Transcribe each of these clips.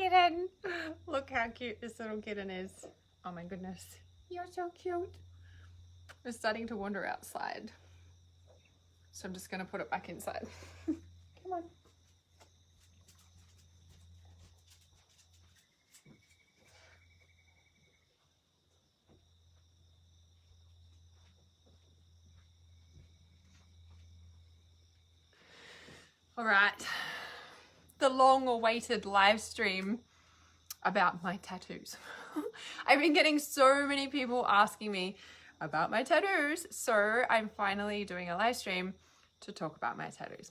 kitten. Look how cute this little kitten is. Oh my goodness. You're so cute. It's starting to wander outside. So I'm just going to put it back inside. Come on. All right. The long-awaited live stream about my tattoos. I've been getting so many people asking me about my tattoos, so I'm finally doing a live stream to talk about my tattoos.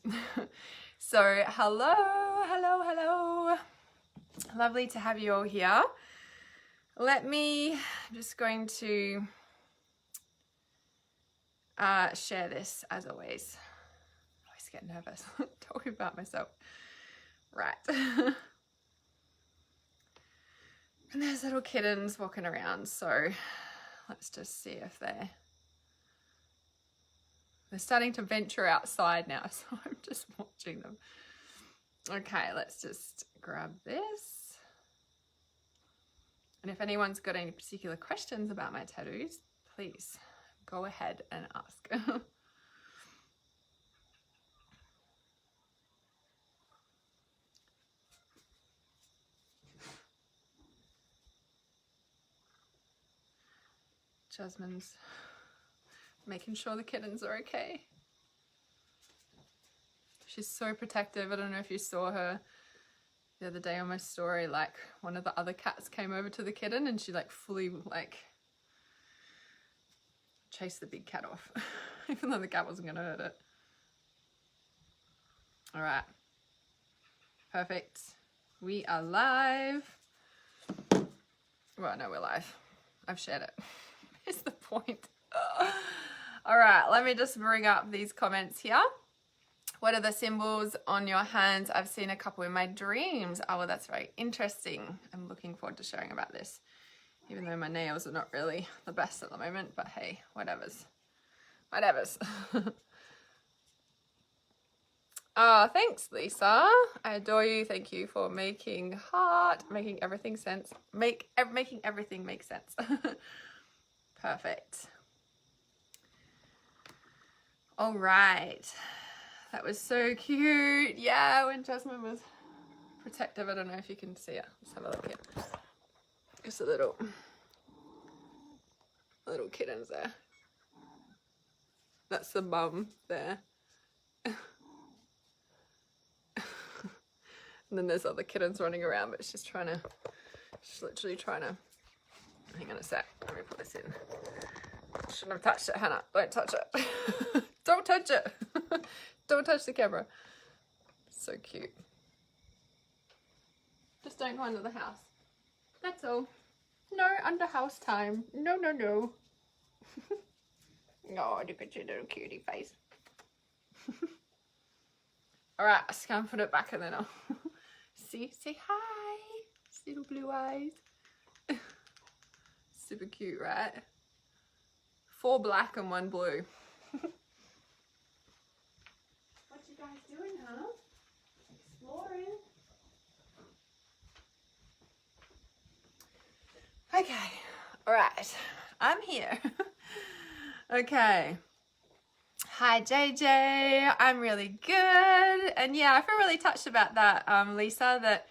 So hello. Lovely to have you all here. I'm just going to share this as always. I always get nervous talking about myself. Right. And there's little kittens walking around, so let's just see if they're starting to venture outside now, so I'm just watching them. Okay, let's just grab this. And if anyone's got any particular questions about my tattoos, please go ahead and ask. Jasmine's making sure the kittens are okay. She's so protective. I don't know if you saw her the other day on my story, like one of the other cats came over to the kitten and she like fully like chased the big cat off, even though the cat wasn't gonna hurt it. All right, perfect. We are live. Well, no, we're live. I've shared it. Is the point. All right, let me just bring up these comments here. What are the symbols on your hands? I've seen a couple in my dreams. Oh, well, that's very interesting. I'm looking forward to sharing about this, even though my nails are not really the best at the moment, but hey, whatevers. Oh, thanks, Lisa. I adore you. Thank you for making everything sense. Making everything make sense. Perfect. All right. That was so cute. Yeah, when Jasmine was protective. I don't know if you can see it. Let's have a look here. Just a little kittens there. That's the mum there. And then there's other kittens running around, but she's literally trying to, hang on a sec, let me put this in. Shouldn't have touched it, Hannah. Don't touch it. Don't touch it. Don't touch the camera. So cute. Just don't go under the house. That's all. No under house time. No. Oh, look at your little cutie face. All right, I just gonna put it back and then I'll say hi. Little blue eyes. Super cute, right? 4 black and 1 blue. What you guys doing, huh? Exploring. Okay, all right, I'm here. Okay. Hi, JJ. I'm really good. And yeah, I feel really touched about that, Lisa, that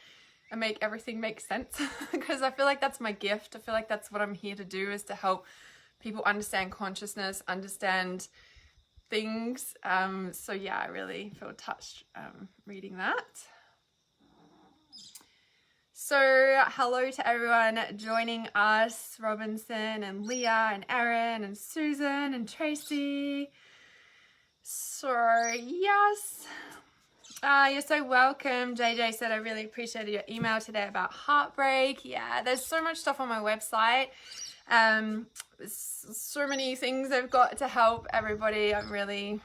I make everything make sense because I feel like that's my gift. I feel like that's what I'm here to do, is to help people understand consciousness, understand things. So yeah, I really feel touched reading that. So hello to everyone joining us, Robinson and Leah and Erin and Susan and Tracy. So yes, you're so welcome. JJ said I really appreciated your email today about heartbreak. Yeah, there's so much stuff on my website. So many things I've got to help everybody. I'm really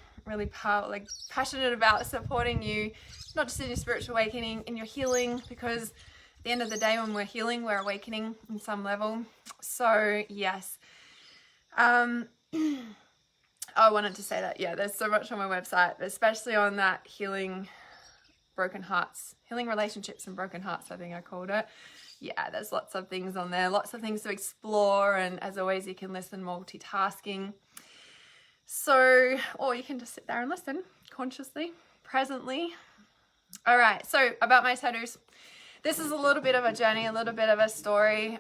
passionate about supporting you, not just in your spiritual awakening, in your healing, because at the end of the day, when we're healing, we're awakening in some level. So yes, I wanted to say that, yeah, there's so much on my website, especially on that healing broken hearts, healing relationships and broken hearts, I think I called it. Yeah, there's lots of things on there, lots of things to explore, and as always, you can listen multitasking. So, or you can just sit there and listen consciously, presently. All right, so about my tattoos. This is a little bit of a journey, a little bit of a story.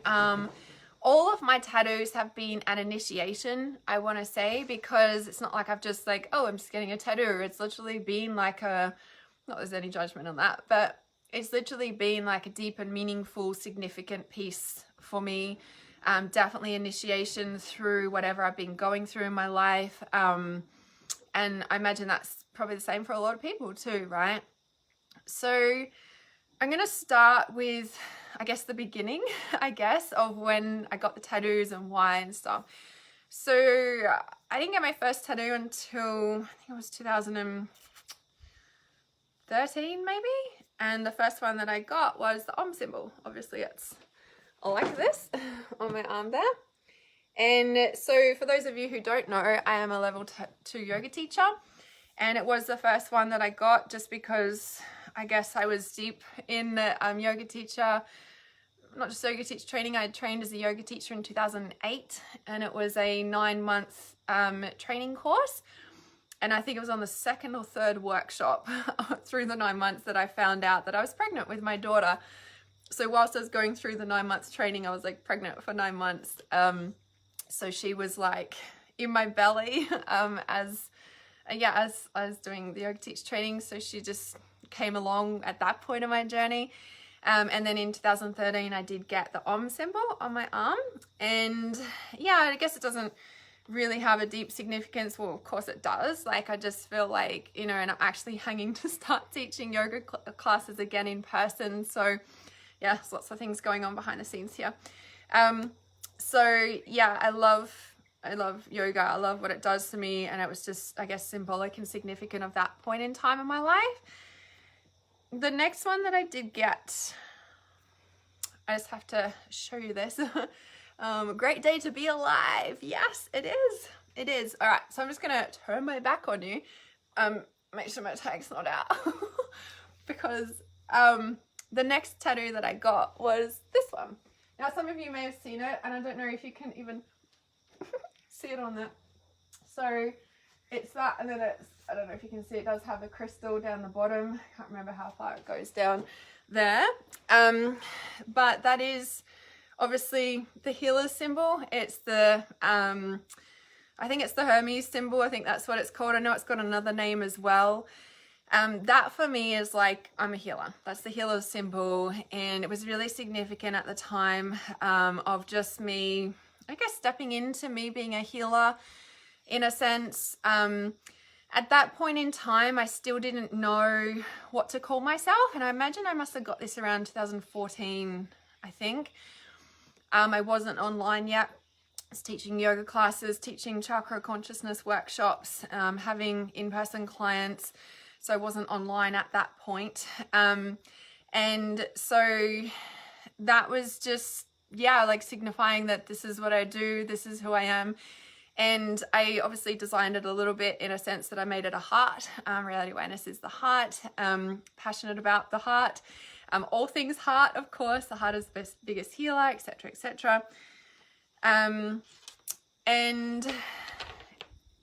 All of my tattoos have been an initiation, I want to say, because it's not like I've just like, oh, I'm just getting a tattoo. It's literally been like not there's any judgment on that, but it's literally been like a deep and meaningful, significant piece for me. Definitely initiation through whatever I've been going through in my life. And I imagine that's probably the same for a lot of people too, right? So I'm going to start with, I guess, the beginning, of when I got the tattoos and why and stuff. So I didn't get my first tattoo until, I think it was 2013 maybe. And the first one that I got was the Om symbol. Obviously it's like this on my arm there. And so for those of you who don't know, I am a level 2 yoga teacher. And it was the first one that I got just because I guess I was deep in the yoga teacher, not just yoga teacher training. I had trained as a yoga teacher in 2008, and it was a 9-month training course. And I think it was on the 2nd or 3rd workshop through the 9 months that I found out that I was pregnant with my daughter. So whilst I was going through the 9 months training, I was like pregnant for 9 months. So she was like in my belly as I was doing the yoga teacher training. So she just came along at that point of my journey. And then in 2013, I did get the Om symbol on my arm. And yeah, I guess it doesn't really have a deep significance. Well, of course it does. Like, I just feel like, you know, and I'm actually hanging to start teaching yoga classes again in person. So yeah, there's lots of things going on behind the scenes here. So yeah, I love yoga. I love what it does to me. And it was just, I guess, symbolic and significant of that point in time in my life. The next one that I did get, I just have to show you this. Great day to be alive. Yes, it is. It is. All right, so I'm just going to turn my back on you. Make sure my tag's not out. Because the next tattoo that I got was this one. Now, some of you may have seen it, and I don't know if you can even see it on there. So it's that, and then it's, I don't know if you can see, it does have a crystal down the bottom. I can't remember how far it goes down there. But that is obviously the healer symbol. It's the, I think it's the Hermes symbol. I think that's what it's called. I know it's got another name as well. That for me is like, I'm a healer. That's the healer symbol. And it was really significant at the time of just me, I guess, stepping into me being a healer in a sense. At that point in time, I still didn't know what to call myself. And I imagine I must have got this around 2014, I think. I wasn't online yet. I was teaching yoga classes, teaching chakra consciousness workshops, having in-person clients. So I wasn't online at that point. And so that was just, yeah, like signifying that this is what I do, this is who I am. And I obviously designed it a little bit in a sense that I made it a heart. Reality awareness is the heart. Passionate about the heart. All things heart, of course. The heart is the biggest healer, etc., etc. And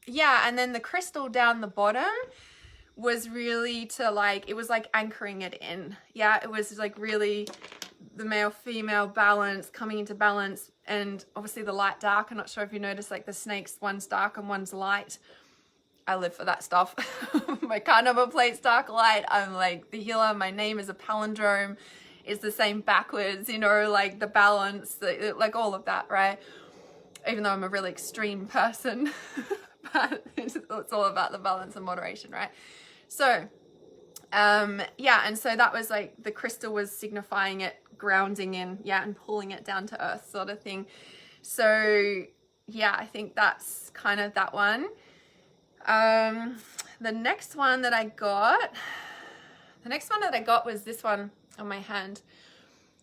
yeah, and then the crystal down the bottom was really to like, it was like anchoring it in. Yeah, it was like really the male-female balance, coming into balance. And obviously the light dark, I'm not sure if you noticed, like the snakes, one's dark and one's light. I live for that stuff. My car number plate's dark light. I'm like the healer. My name is a palindrome. It's the same backwards, you know, like the balance, like all of that, right? Even though I'm a really extreme person, but it's all about the balance and moderation, right? So, yeah, and so that was like the crystal was signifying it, grounding in, yeah, and pulling it down to earth sort of thing. So, yeah, I think that's kind of that one. The next one that I got was this one on my hand.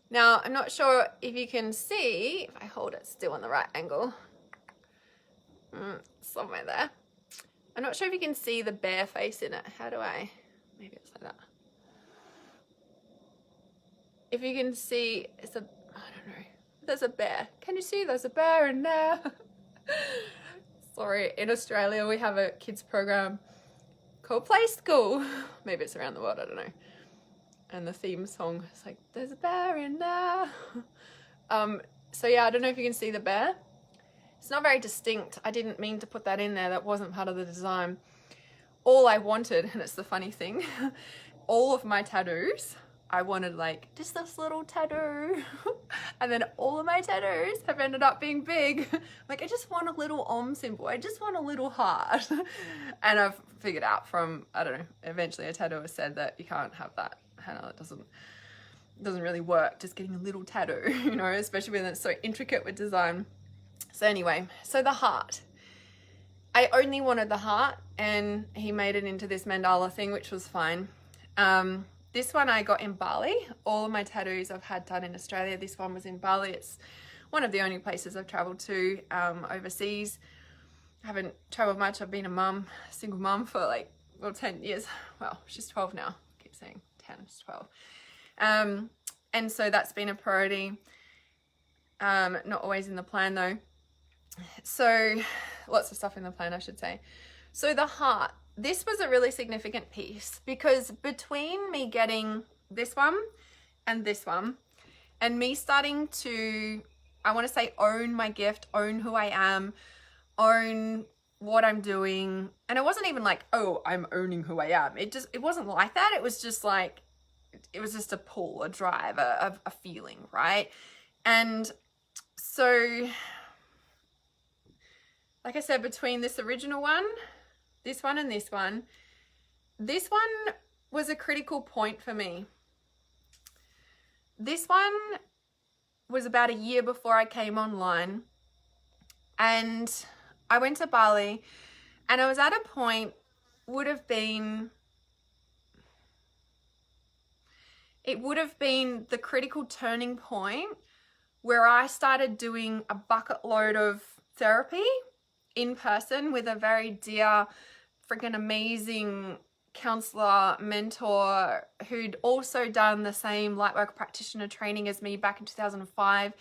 Now, I'm not sure if you can see, if I hold it still on the right angle, somewhere there. I'm not sure if you can see the bear face in it. How do I, maybe it's like that. if you can see, it's a, I don't know, there's a bear. Can you see there's a bear in there? Sorry, in Australia we have a kids program called Play School. Maybe it's around the world, I don't know. And the theme song is like, there's a bear in there. So yeah, I don't know if you can see the bear. It's not very distinct. I didn't mean to put that in there. That wasn't part of the design. All I wanted, and it's the funny thing, all of my tattoos, I wanted like just this little tattoo. And then all of my tattoos have ended up being big. Like, I just want a little Om symbol. I just want a little heart. And I've figured out from, I don't know, eventually a tattooer said that you can't have that. Hannah, it doesn't really work, just getting a little tattoo, you know, especially when it's so intricate with design. So anyway, so the heart. I only wanted the heart, and he made it into this mandala thing, which was fine. This one I got in Bali. All of my tattoos I've had done in Australia. This one was in Bali. It's one of the only places I've traveled to overseas. I haven't traveled much. I've been a single mum for like, well, 10 years. Well, she's 12 now. I keep saying 10, she's 12. And so that's been a priority. Not always in the plan though. So lots of stuff in the plan, I should say. So the heart, this was a really significant piece, because between me getting this one and me starting to, I want to say, own my gift, own who I am, own what I'm doing. And it wasn't even like, oh, I'm owning who I am. It wasn't like that. It was just like, it was just a pull, a drive, a feeling, right? And so, like I said, between this original one, this one, and this one was a critical point for me. This one was about a year before I came online, and I went to Bali, and I was at a point, it would have been the critical turning point where I started doing a bucket load of therapy in person with a very dear, freaking amazing counselor, mentor, who'd also done the same lightwork practitioner training as me back in 2005.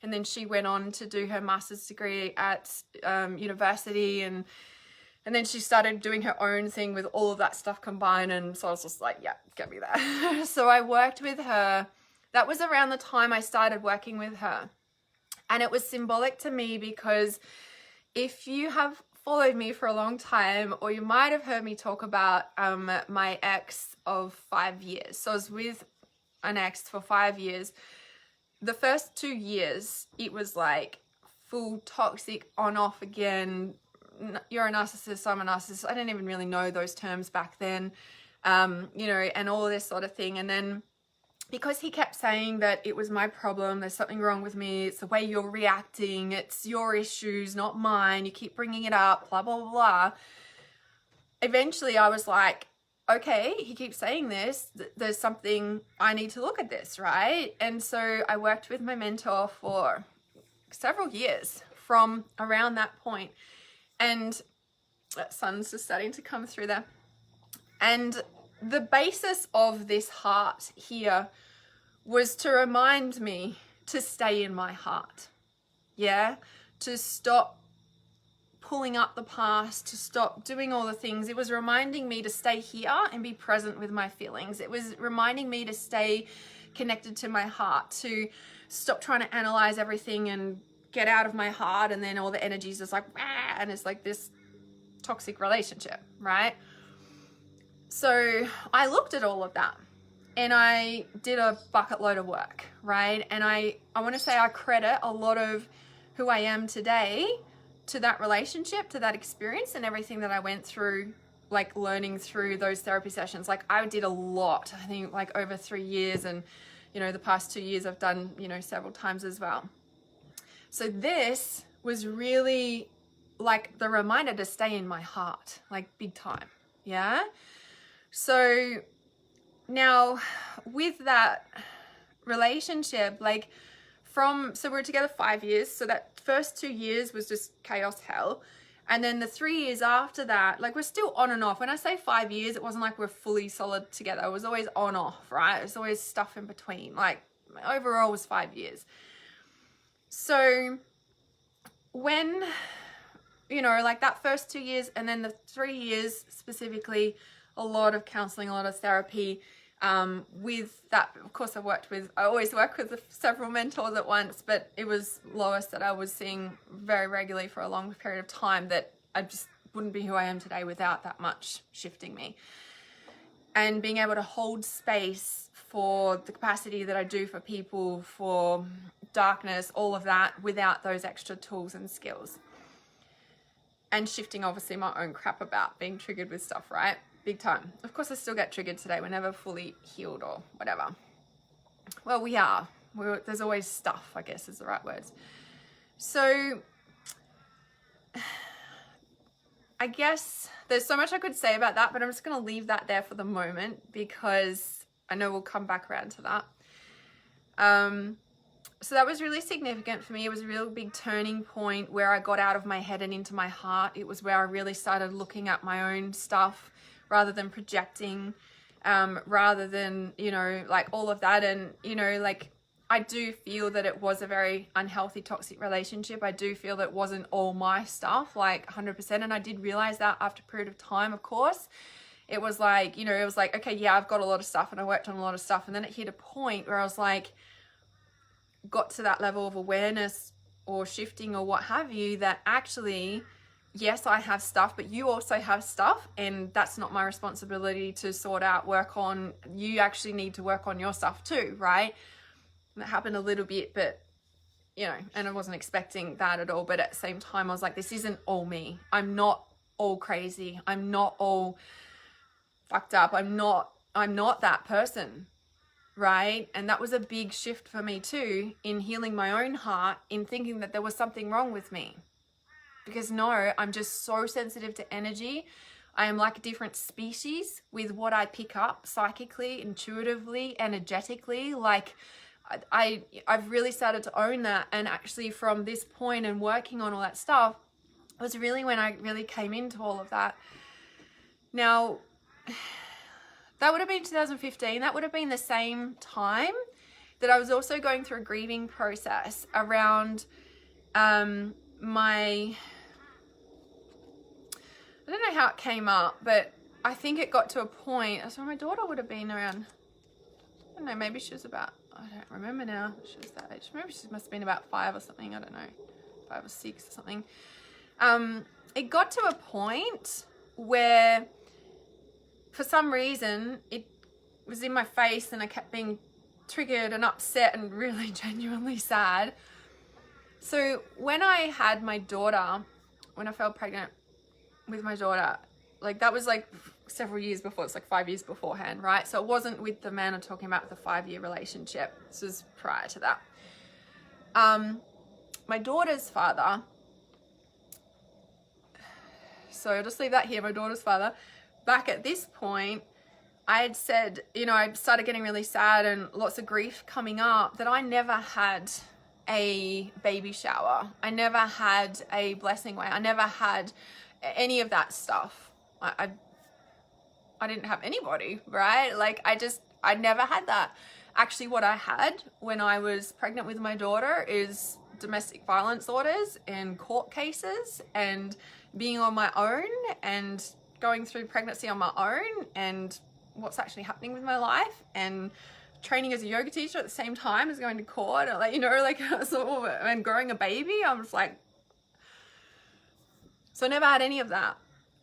And then she went on to do her master's degree at university, and then she started doing her own thing with all of that stuff combined. And so I was just like, yeah, get me there. So I worked with her. That was around the time I started working with her. And it was symbolic to me because if you have followed me for a long time, or you might have heard me talk about my ex of 5 years. So I was with an ex for 5 years. The first 2 years, it was like full toxic, on off again. You're a narcissist, I'm a narcissist. I didn't even really know those terms back then, you know, and all this sort of thing. And then because he kept saying that it was my problem, there's something wrong with me, it's the way you're reacting, it's your issues, not mine, you keep bringing it up, blah, blah, blah, blah. Eventually I was like, okay, he keeps saying this, there's something, I need to look at this, right? And so I worked with my mentor for several years from around that point. And that sun's just starting to come through there. And the basis of this heart here was to remind me to stay in my heart. Yeah? To stop pulling up the past, to stop doing all the things. It was reminding me to stay here and be present with my feelings. It was reminding me to stay connected to my heart, to stop trying to analyze everything and get out of my heart, and then all the energy is just like, ah, and it's like this toxic relationship, right? So I looked at all of that and I did a bucket load of work, right? And I want to say I credit a lot of who I am today to that relationship, to that experience, and everything that I went through, like learning through those therapy sessions. Like I did a lot, I think like over 3 years, and you know, the past 2 years I've done, you know, several times as well. So this was really like the reminder to stay in my heart, like big time. Yeah. So now with that relationship, like so we're together 5 years. So that first 2 years was just chaos hell. And then the 3 years after that, like we're still on and off. When I say 5 years, it wasn't like we're fully solid together. It was always on off, right? There's always stuff in between, like overall was 5 years. So when, you know, like that first 2 years and then the 3 years specifically, a lot of counseling, a lot of therapy. With that, of course, I always work with several mentors at once, but it was Lois that I was seeing very regularly for a long period of time, that I just wouldn't be who I am today without that much shifting me. And being able to hold space for the capacity that I do for people, for darkness, all of that, without those extra tools and skills. And shifting, obviously, my own crap about being triggered with stuff, right? Big time. Of course, I still get triggered today. We're never fully healed or whatever. Well, we are. There's always stuff, I guess is the right words. So I guess there's so much I could say about that, but I'm just going to leave that there for the moment because I know we'll come back around to that. So that was really significant for me. It was a real big turning point where I got out of my head and into my heart. It was where I really started looking at my own stuff rather than projecting, rather than, you know, like all of that. And, you know, like I do feel that it was a very unhealthy, toxic relationship. I do feel that it wasn't all my stuff, like 100%. And I did realize that after a period of time, of course. It was like, you know, it was like, okay, yeah, I've got a lot of stuff and I worked on a lot of stuff. And then it hit a point where I was like, got to that level of awareness or shifting or what have you, that actually, yes, I have stuff, but you also have stuff, and that's not my responsibility to sort out, work on. You actually need to work on your stuff too, right? And that happened a little bit, but, you know, and I wasn't expecting that at all. But at the same time, I was like, this isn't all me. I'm not all crazy. I'm not all fucked up. I'm not that person. Right? And that was a big shift for me too, in healing my own heart, in thinking that there was something wrong with me. Because no, I'm just so sensitive to energy. I am like a different species with what I pick up psychically, intuitively, energetically. Like I've really started to own that. And actually from this point and working on all that stuff was really when I really came into all of that. Now, that would have been 2015. That would have been the same time that I was also going through a grieving process around my, I don't know how it came up, but I think it got to a point, so my daughter would have been around, I don't know, maybe she was about, I don't remember now, she was that age. Maybe she must have been about 5 or something, I don't know, 5 or 6 or something. It got to a point where for some reason, it was in my face and I kept being triggered and upset and really genuinely sad. So when I had my daughter, when I fell pregnant with my daughter, like that was like several years before, it's like 5 years beforehand, right? So it wasn't with the man I'm talking about, with the 5-year relationship. This was prior to that. My daughter's father, so I'll just leave that here, my daughter's father, back at this point, I had said, you know, I started getting really sad and lots of grief coming up, that I never had a baby shower. I never had a blessing way. I never had any of that stuff. I didn't have anybody, right? Like I never had that. Actually, what I had when I was pregnant with my daughter is domestic violence orders and court cases and being on my own and going through pregnancy on my own and what's actually happening with my life, and training as a yoga teacher at the same time as going to court, or like, you know, like, so, and growing a baby. I was like, so I never had any of that.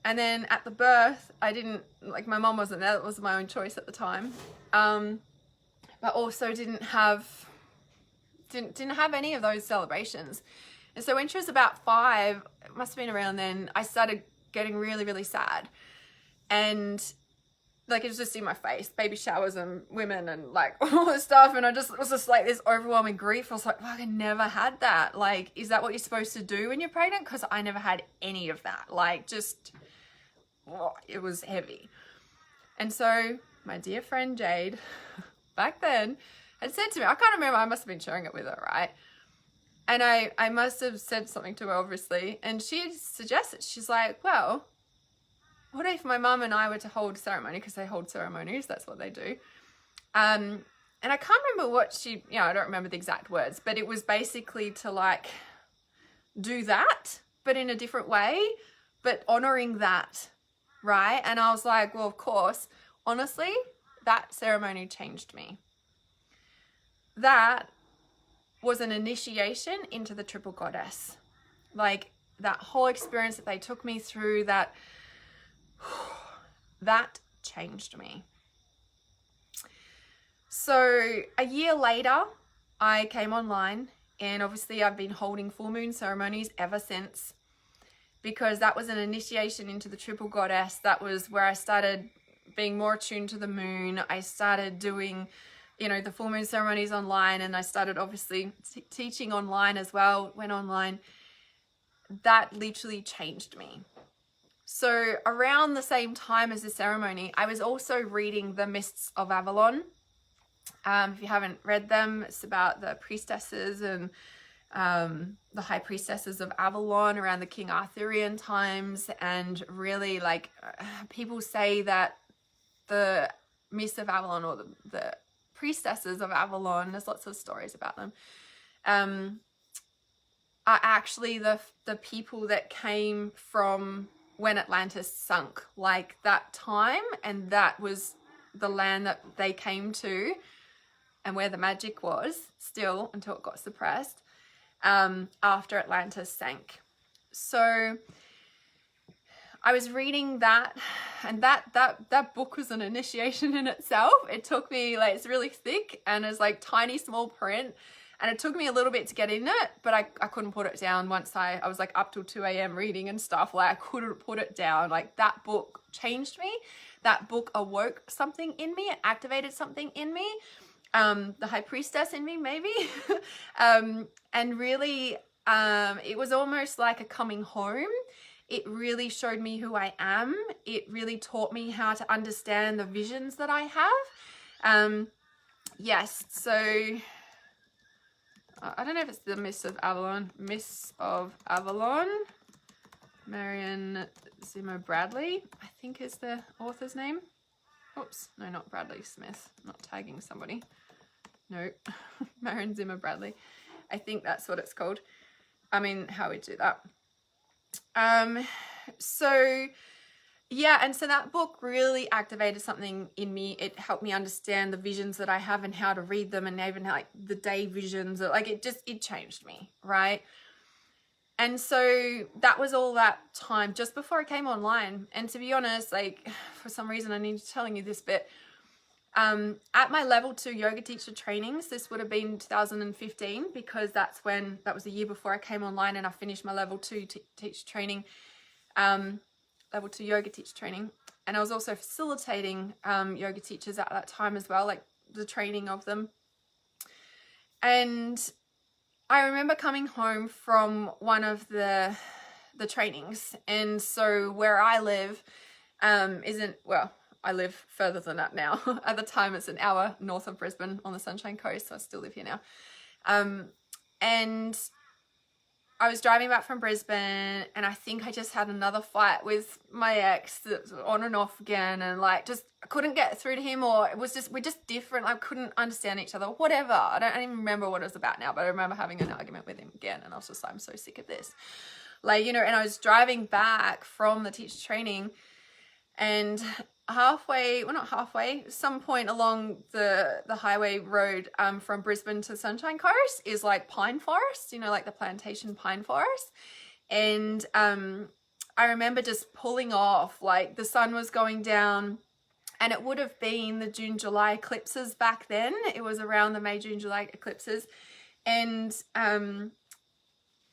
And then at the birth, I didn't, like, my mom wasn't there. It was my own choice at the time. But also didn't have any of those celebrations. And so when she was about 5, it must have been around then, I started getting really, really sad. And like, it was just in my face, baby showers and women and like all this stuff. And it was just like this overwhelming grief. I was like, fuck, I never had that. Like, is that what you're supposed to do when you're pregnant? Because I never had any of that. Like, just, oh, it was heavy. And so my dear friend Jade, back then, had said to me, I can't remember, I must have been sharing it with her, right? And I must have said something to her, obviously. And she suggested, she's like, well, what if my mum and I were to hold ceremony, because they hold ceremonies, that's what they do. And and I can't remember what she, you know, I don't remember the exact words, but it was basically to like do that, but in a different way, but honoring that, right? And I was like, well, of course, honestly, that ceremony changed me. That was an initiation into the triple goddess. Like that whole experience that they took me through, that changed me. So a year later, I came online, and obviously I've been holding full moon ceremonies ever since, because that was an initiation into the triple goddess. That was where I started being more attuned to the moon. I started doing, you know, the full moon ceremonies online, and I started obviously teaching online as well, went online. That literally changed me. So around the same time as the ceremony, I was also reading The Mists of Avalon. If you haven't read them, it's about the priestesses and the high priestesses of Avalon around the King Arthurian times. And really, like, people say that the Mists of Avalon, or the priestesses of Avalon, there's lots of stories about them, are actually the people that came from when Atlantis sunk, like that time, and that was the land that they came to, and where the magic was still until it got suppressed after Atlantis sank. So I was reading that, and that book was an initiation in itself. It took me, like, it's really thick and it's like tiny small print, and it took me a little bit to get in it, but I couldn't put it down. Once I was like up till 2 a.m. reading and stuff, like I couldn't put it down. Like that book changed me. That book awoke something in me. It activated something in me. The high priestess in me, maybe. And really, it was almost like a coming home. It really showed me who I am. It really taught me how to understand the visions that I have. Yes, so I don't know if it's the Mists of Avalon. Mists of Avalon. Marion Zimmer Bradley, I think is the author's name. Oops, no, not Bradley Smith. I'm not tagging somebody. No, Marion Zimmer Bradley. I think that's what it's called. I mean, how we do that. So yeah, and so that book really activated something in me. It helped me understand the visions that I have and how to read them, and even like the day visions. Like it changed me, right? And so that was all that time just before I came online. And to be honest, like for some reason I need to telling you this bit. At my level 2 yoga teacher trainings, this would have been 2015, because that was the year before I came online and I finished my level 2 teacher training, level 2 yoga teacher training. And I was also facilitating yoga teachers at that time as well, like the training of them. And I remember coming home from one of the trainings, and so where I live isn't, well, I live further than that now. At the time, it's an hour north of Brisbane on the Sunshine Coast, so I still live here now. And I was driving back from Brisbane, and I think I just had another fight with my ex that was on and off again, and like just I couldn't get through to him, or it was just, we're just different. I couldn't understand each other, whatever. I don't even remember what it was about now, but I remember having an argument with him again, and I was just like, I'm so sick of this. Like, you know, and I was driving back from the teacher training, and halfway, well not halfway, some point along the highway road from Brisbane to Sunshine Coast is like pine forest, you know, like the plantation pine forest. And I remember just pulling off, like the sun was going down, and it would have been the June-July eclipses back then. It was around the May, June, July eclipses. And I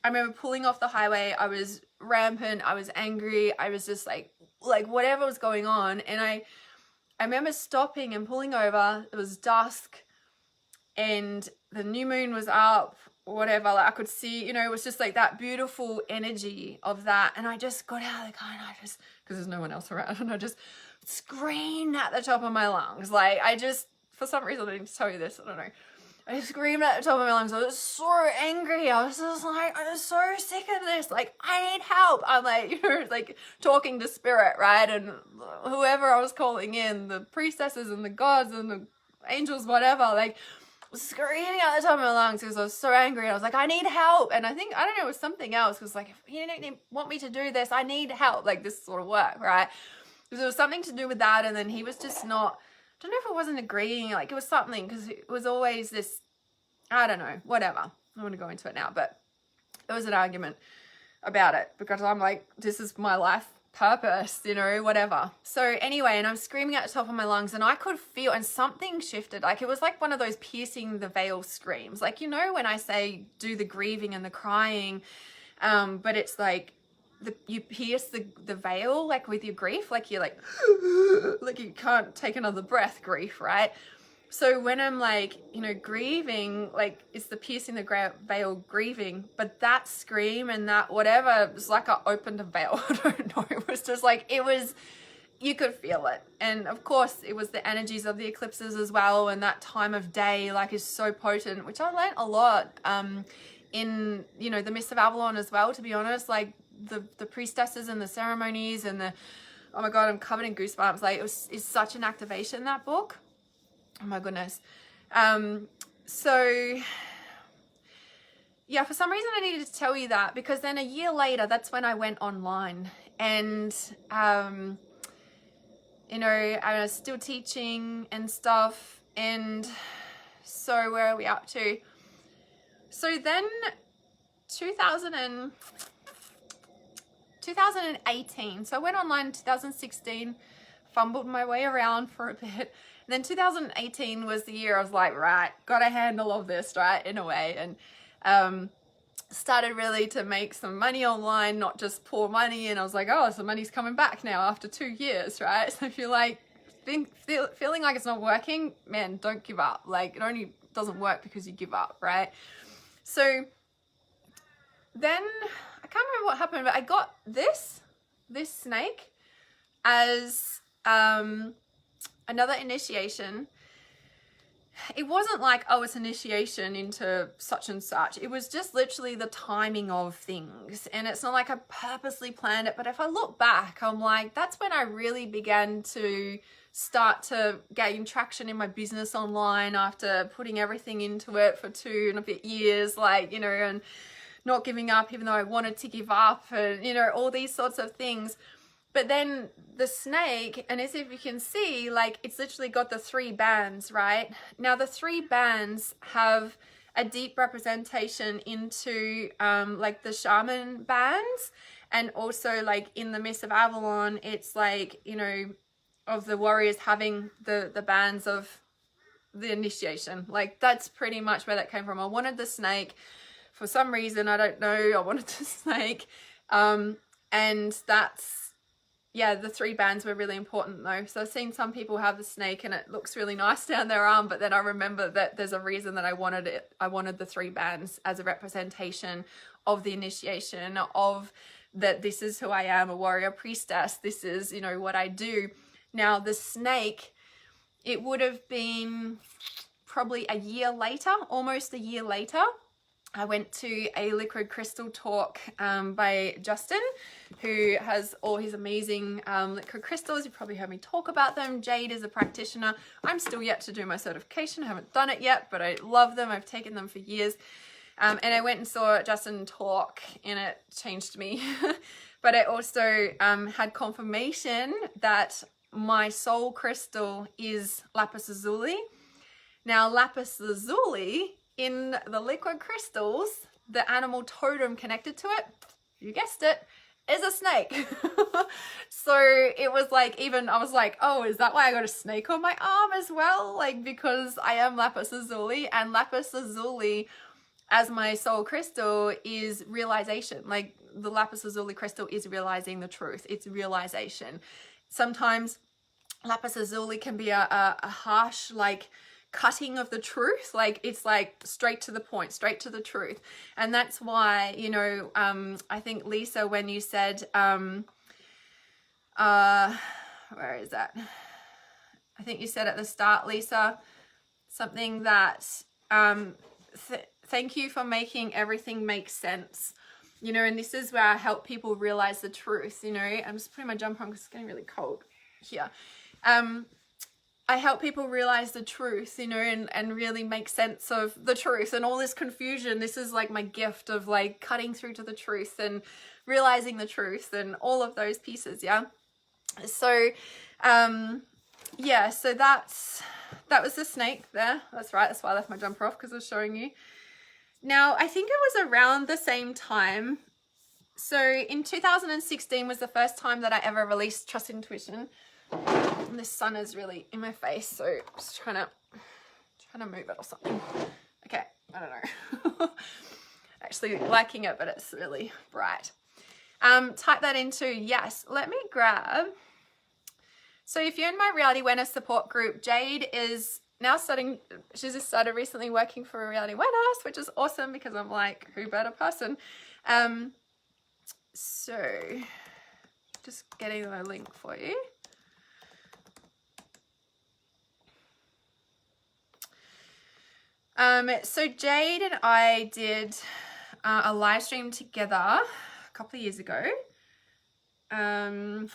remember pulling off the highway. I was rampant, I was angry, I was just like whatever was going on. And I remember stopping and pulling over. It was dusk and the new moon was up, whatever, like I could see, you know, it was just like that beautiful energy of that. And I just got out of the car, and I just, because there's no one else around, and I just screamed at the top of my lungs. Like I just, for some reason I need to tell you this, I don't know, I screamed at the top of my lungs. I was so angry. I was just like, I'm so sick of this. Like, I need help. I'm like, you know, like talking to spirit, right? And whoever I was calling in, the priestesses and the gods and the angels, whatever, like screaming at the top of my lungs because I was so angry. I was like, I need help. And I don't know, it was something else. It was like, if you don't want me to do this, I need help. Like this sort of work, right? Because it was something to do with that. And then he was just not, I don't know if it wasn't agreeing, like it was something, because it was always this, I don't know, whatever. I don't want to go into it now, but it was an argument about it because I'm like, this is my life purpose, you know, whatever. So anyway, and I'm screaming at the top of my lungs, and I could feel, and something shifted. Like it was like one of those piercing the veil screams. Like, you know, when I say do the grieving and the crying, but it's like you pierce the veil, like with your grief, like you're like, like you can't take another breath grief, right? So when I'm like, you know, grieving, like it's the piercing the veil grieving, but that scream and that whatever, it was like I opened a veil. I don't know. It was just like, it was, you could feel it. And of course it was the energies of the eclipses as well. And that time of day, like, is so potent, which I learn't a lot in, you know, the Mists of Avalon as well, to be honest. Like the priestesses and the ceremonies and the, oh my God, I'm covered in goosebumps. Like it's such an activation, that book. Oh my goodness. So yeah, for some reason I needed to tell you that, because then a year later, that's when I went online, and you know, I was still teaching and stuff. And so where are we up to? So then 2018, so I went online in 2016, fumbled my way around for a bit. And then 2018 was the year I was like, right, got a handle of this, right, in a way. And started really to make some money online, not just pour money. And I was like, oh, so money's coming back now after 2 years, right? So if you're like feeling like it's not working, man, don't give up. Like it only doesn't work because you give up, right? So then I can't remember what happened, but I got this snake as another initiation. It wasn't like, oh, it's initiation into such and such. It was just literally the timing of things. And it's not like I purposely planned it, but if I look back, I'm like, that's when I really began to start to gain traction in my business online after putting everything into it for 2 and a bit years, like, you know, and not giving up even though I wanted to give up, and, you know, all these sorts of things. But then the snake, and as if you can see, like it's literally got the 3 bands, right? Now the 3 bands have a deep representation into like the shaman bands, and also like in the Mists of Avalon, it's like, you know, of the warriors having the bands of the initiation. Like that's pretty much where that came from. I wanted the snake for some reason, I don't know, I wanted the snake. And that's, yeah, the 3 bands were really important though. So I've seen some people have the snake and it looks really nice down their arm, but then I remember that there's a reason that I wanted it. I wanted the 3 bands as a representation of the initiation, of that this is who I am, a warrior priestess. This is, you know, what I do. Now the snake, it would have been probably a year later, almost a year later, I went to a liquid crystal talk by Justin, who has all his amazing liquid crystals. You've probably heard me talk about them. Jade is a practitioner. I'm still yet to do my certification. I haven't done it yet, but I love them. I've taken them for years. And I went and saw Justin talk, and it changed me. But I also had confirmation that my soul crystal is lapis lazuli. Now, lapis lazuli, in the liquid crystals, the animal totem connected to it, you guessed it, is a snake. So it was like, even I was like, oh, is that why I got a snake on my arm as well? Like, because I am lapis lazuli, and lapis lazuli as my soul crystal is realization. Like the lapis lazuli crystal is realizing the truth. It's realization. Sometimes lapis lazuli can be a harsh, like, cutting of the truth. Like it's like straight to the point, straight to the truth. And that's why, you know, I think Lisa, when you said where is that, I think you said at the start, Lisa, something that thank you for making everything make sense, you know. And this is where I help people realize the truth, you know. I'm just putting my jumper on because it's getting really cold here. I help people realize the truth, you know, and really make sense of the truth and all this confusion. This is like my gift of like cutting through to the truth and realizing the truth and all of those pieces. Yeah. So, yeah, so that was the snake there. That's right. That's why I left my jumper off, because I was showing you. Now, I think it was around the same time. So in 2016 was the first time that I ever released Trust Intuition. And the sun is really in my face, so I'm just trying to move it or something. Okay, I don't know. Actually liking it, but it's really bright. Type that into yes. Let me grab. So if you're in my reality awareness support group, Jade is now she's just started recently working for a reality awareness, which is awesome because I'm like, who better person? So just getting the link for you. So Jade and I did a live stream together a couple of years ago. I'm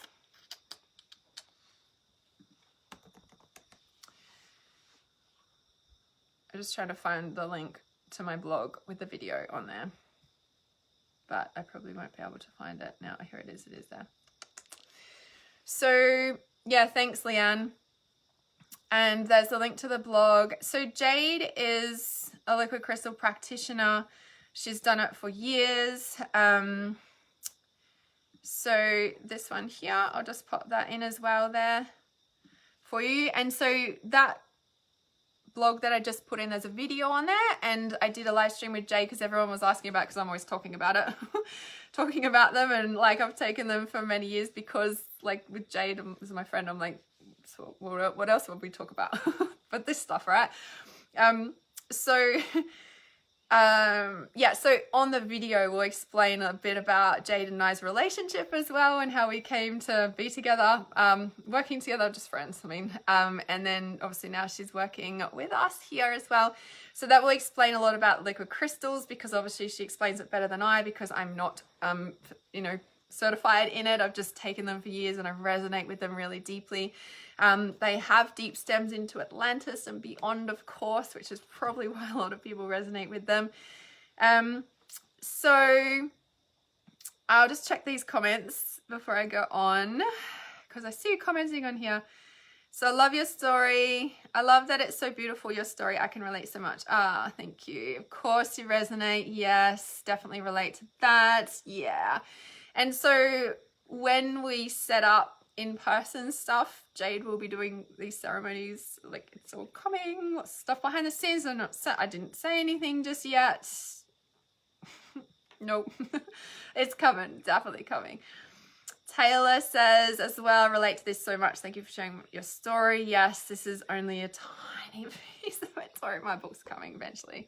just trying to find the link to my blog with the video on there, but I probably won't be able to find it now. Here it is there. So yeah, thanks Leanne. And there's a link to the blog. So Jade is a liquid crystal practitioner. She's done it for years. So this one here, I'll just pop that in as well there for you. And so that blog that I just put in, there's a video on there, and I did a live stream with Jade because everyone was asking about it, because I'm always talking about it, talking about them, and like I've taken them for many years because like with Jade as my friend, I'm like, so what else would we talk about but this stuff, right? Yeah, so on the video we'll explain a bit about Jade and I's relationship as well, and how we came to be together, working together, just friends, I mean, and then obviously now she's working with us here as well. So that will explain a lot about liquid crystals, because obviously she explains it better than I, because I'm not you know, certified in it. I've just taken them for years and I resonate with them really deeply. They have deep stems into Atlantis and beyond, of course, which is probably why a lot of people resonate with them. So I'll just check these comments before I go on, because I see you commenting on here. So I love your story. I love that it's so beautiful, your story. I can relate so much. Ah, thank you. Of course you resonate. Yes, definitely relate to that. Yeah. And so when we set up in-person stuff, Jade will be doing these ceremonies, like it's all coming, lots of stuff behind the scenes. I didn't say anything just yet. Nope. It's coming, definitely coming. Taylor says as well, relate to this so much. Thank you for sharing your story. Yes, this is only a tiny piece of it. Sorry, my book's coming eventually,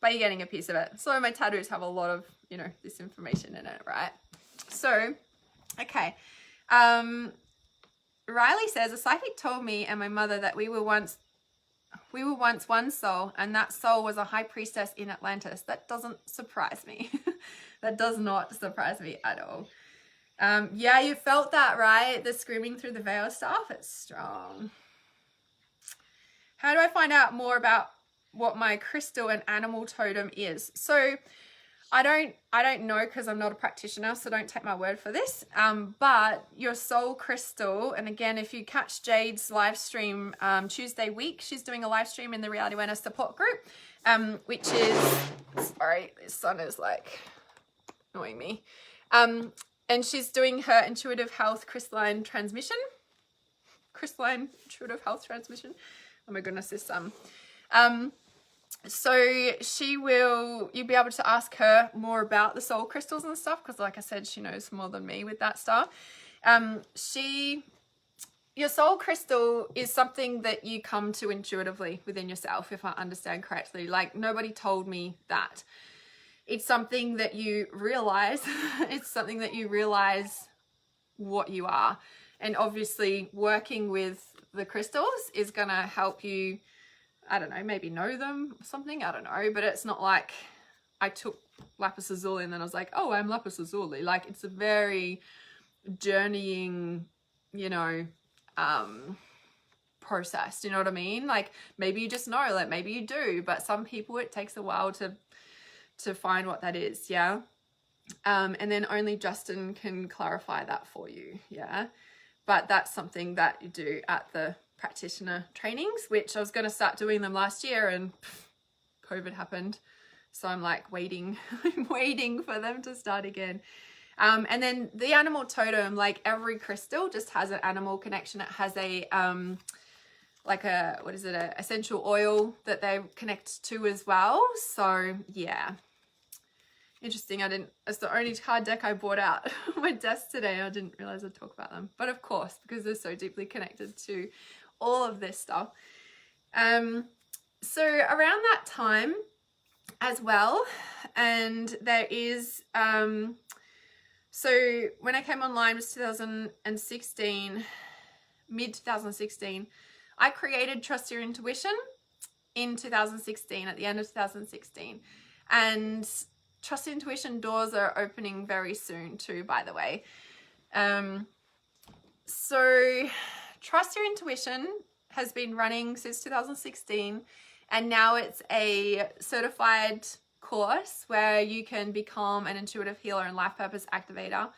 but you're getting a piece of it. So my tattoos have a lot of, you know, this information in it, right? So, okay. Riley says, a psychic told me and my mother that we were once one soul, and that soul was a high priestess in Atlantis. That doesn't surprise me. That does not surprise me at all. Yeah, you felt that, right? The screaming through the veil stuff, it's strong. How do I find out more about what my crystal and animal totem is? So I don't know, because I'm not a practitioner, so don't take my word for this. But your soul crystal, and again, if you catch Jade's live stream Tuesday week, she's doing a live stream in the Reality Awareness support group, which is, sorry, this sun is like annoying me. And she's doing her intuitive health crystalline intuitive health transmission. Oh my goodness, this so you'll be able to ask her more about the soul crystals and stuff, because like I said, she knows more than me with that stuff. Your soul crystal is something that you come to intuitively within yourself, if I understand correctly. Like, nobody told me that. It's something that you realize. It's something that you realize what you are. And obviously working with the crystals is going to help you, I don't know, maybe know them or something. I don't know. But it's not like I took lapis lazuli and then I was like, oh, I'm lapis lazuli. Like, it's a very journeying, you know, process. You know what I mean? Like maybe you just know, like maybe you do, but some people it takes a while to find what that is. Yeah. And then only Justin can clarify that for you. Yeah. But that's something that you do at the practitioner trainings, which I was going to start doing them last year and COVID happened. So I'm like waiting, waiting for them to start again. And then the animal totem, like every crystal just has an animal connection. It has a, like a, what is it? A essential oil that they connect to as well. So yeah. Interesting. It's the only card deck I brought out on my desk today. I didn't realize I'd talk about them, but of course, because they're so deeply connected to all of this stuff. So around that time as well, and there is, so when I came online, it was 2016, mid 2016, I created Trust Your Intuition in 2016, at the end of 2016. And Trust Intuition doors are opening very soon too, by the way. So Trust Your Intuition has been running since 2016, and now it's a certified course where you can become an intuitive healer and life purpose activator.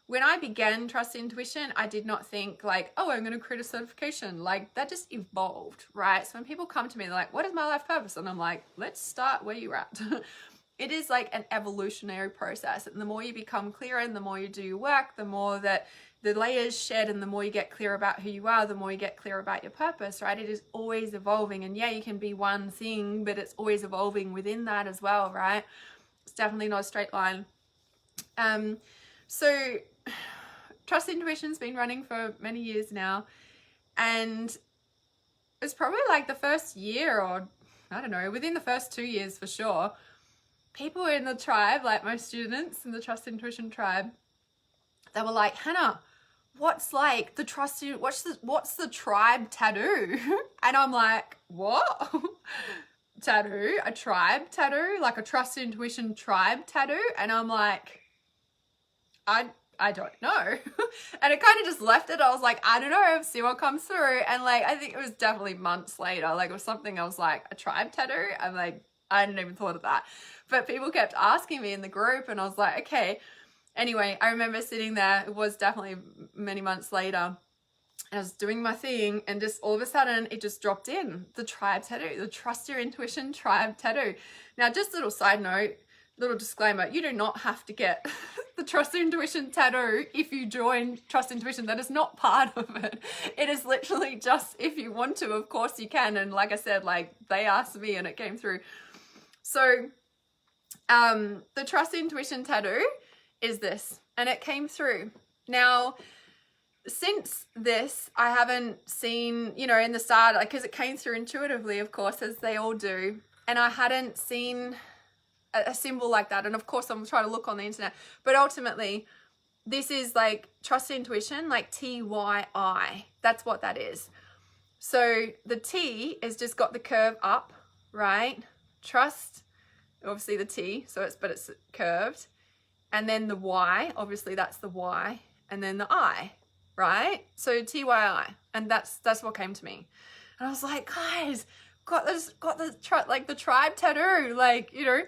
When I began Trust Intuition, I did not think like, oh, I'm going to create a certification. Like that just evolved, right? So when people come to me, they're like, what is my life purpose? And I'm like, let's start where you're at. It is like an evolutionary process. And the more you become clearer and the more you do your work, the more that the layers shed and the more you get clear about who you are, the more you get clear about your purpose, right? It is always evolving. And yeah, you can be one thing, but it's always evolving within that as well, right? It's definitely not a straight line. So Trust Intuition's been running for many years now. And it's probably like the first year, or I don't know, within the first 2 years for sure, people in the tribe, like my students in the Trust Intuition tribe, they were like, Hannah, what's like the what's the tribe tattoo? And I'm like, what? Tattoo? A tribe tattoo? Like a Trust Intuition tribe tattoo? And I'm like, I don't know. And it kind of just left it. I was like, I don't know, see what comes through. And like, I think it was definitely months later, like it was something I was like, a tribe tattoo? I'm like, I hadn't even thought of that. But people kept asking me in the group and I was like, okay. Anyway, I remember sitting there, it was definitely many months later, I was doing my thing and just all of a sudden it just dropped in, the tribe tattoo, the Trust Your Intuition tribe tattoo. Now, just a little side note, little disclaimer, you do not have to get the Trust Your Intuition tattoo if you join Trust Intuition. That is not part of it. It is literally just if you want to, of course you can. And like I said, like they asked me and it came through. So the Trust Intuition tattoo is this, and it came through. Now, since this, I haven't seen, you know, in the start, like, because it came through intuitively, of course, as they all do, and I hadn't seen a symbol like that. And of course, I'm trying to look on the internet, but ultimately, this is like Trust Intuition, like TYI. That's what that is. So the T is just got the curve up, right? Trust, obviously the T, so it's curved. And then the Y, obviously that's the Y, and then the I, right? So TYI, and that's what came to me. And I was like, guys, got the tribe tattoo, like, you know.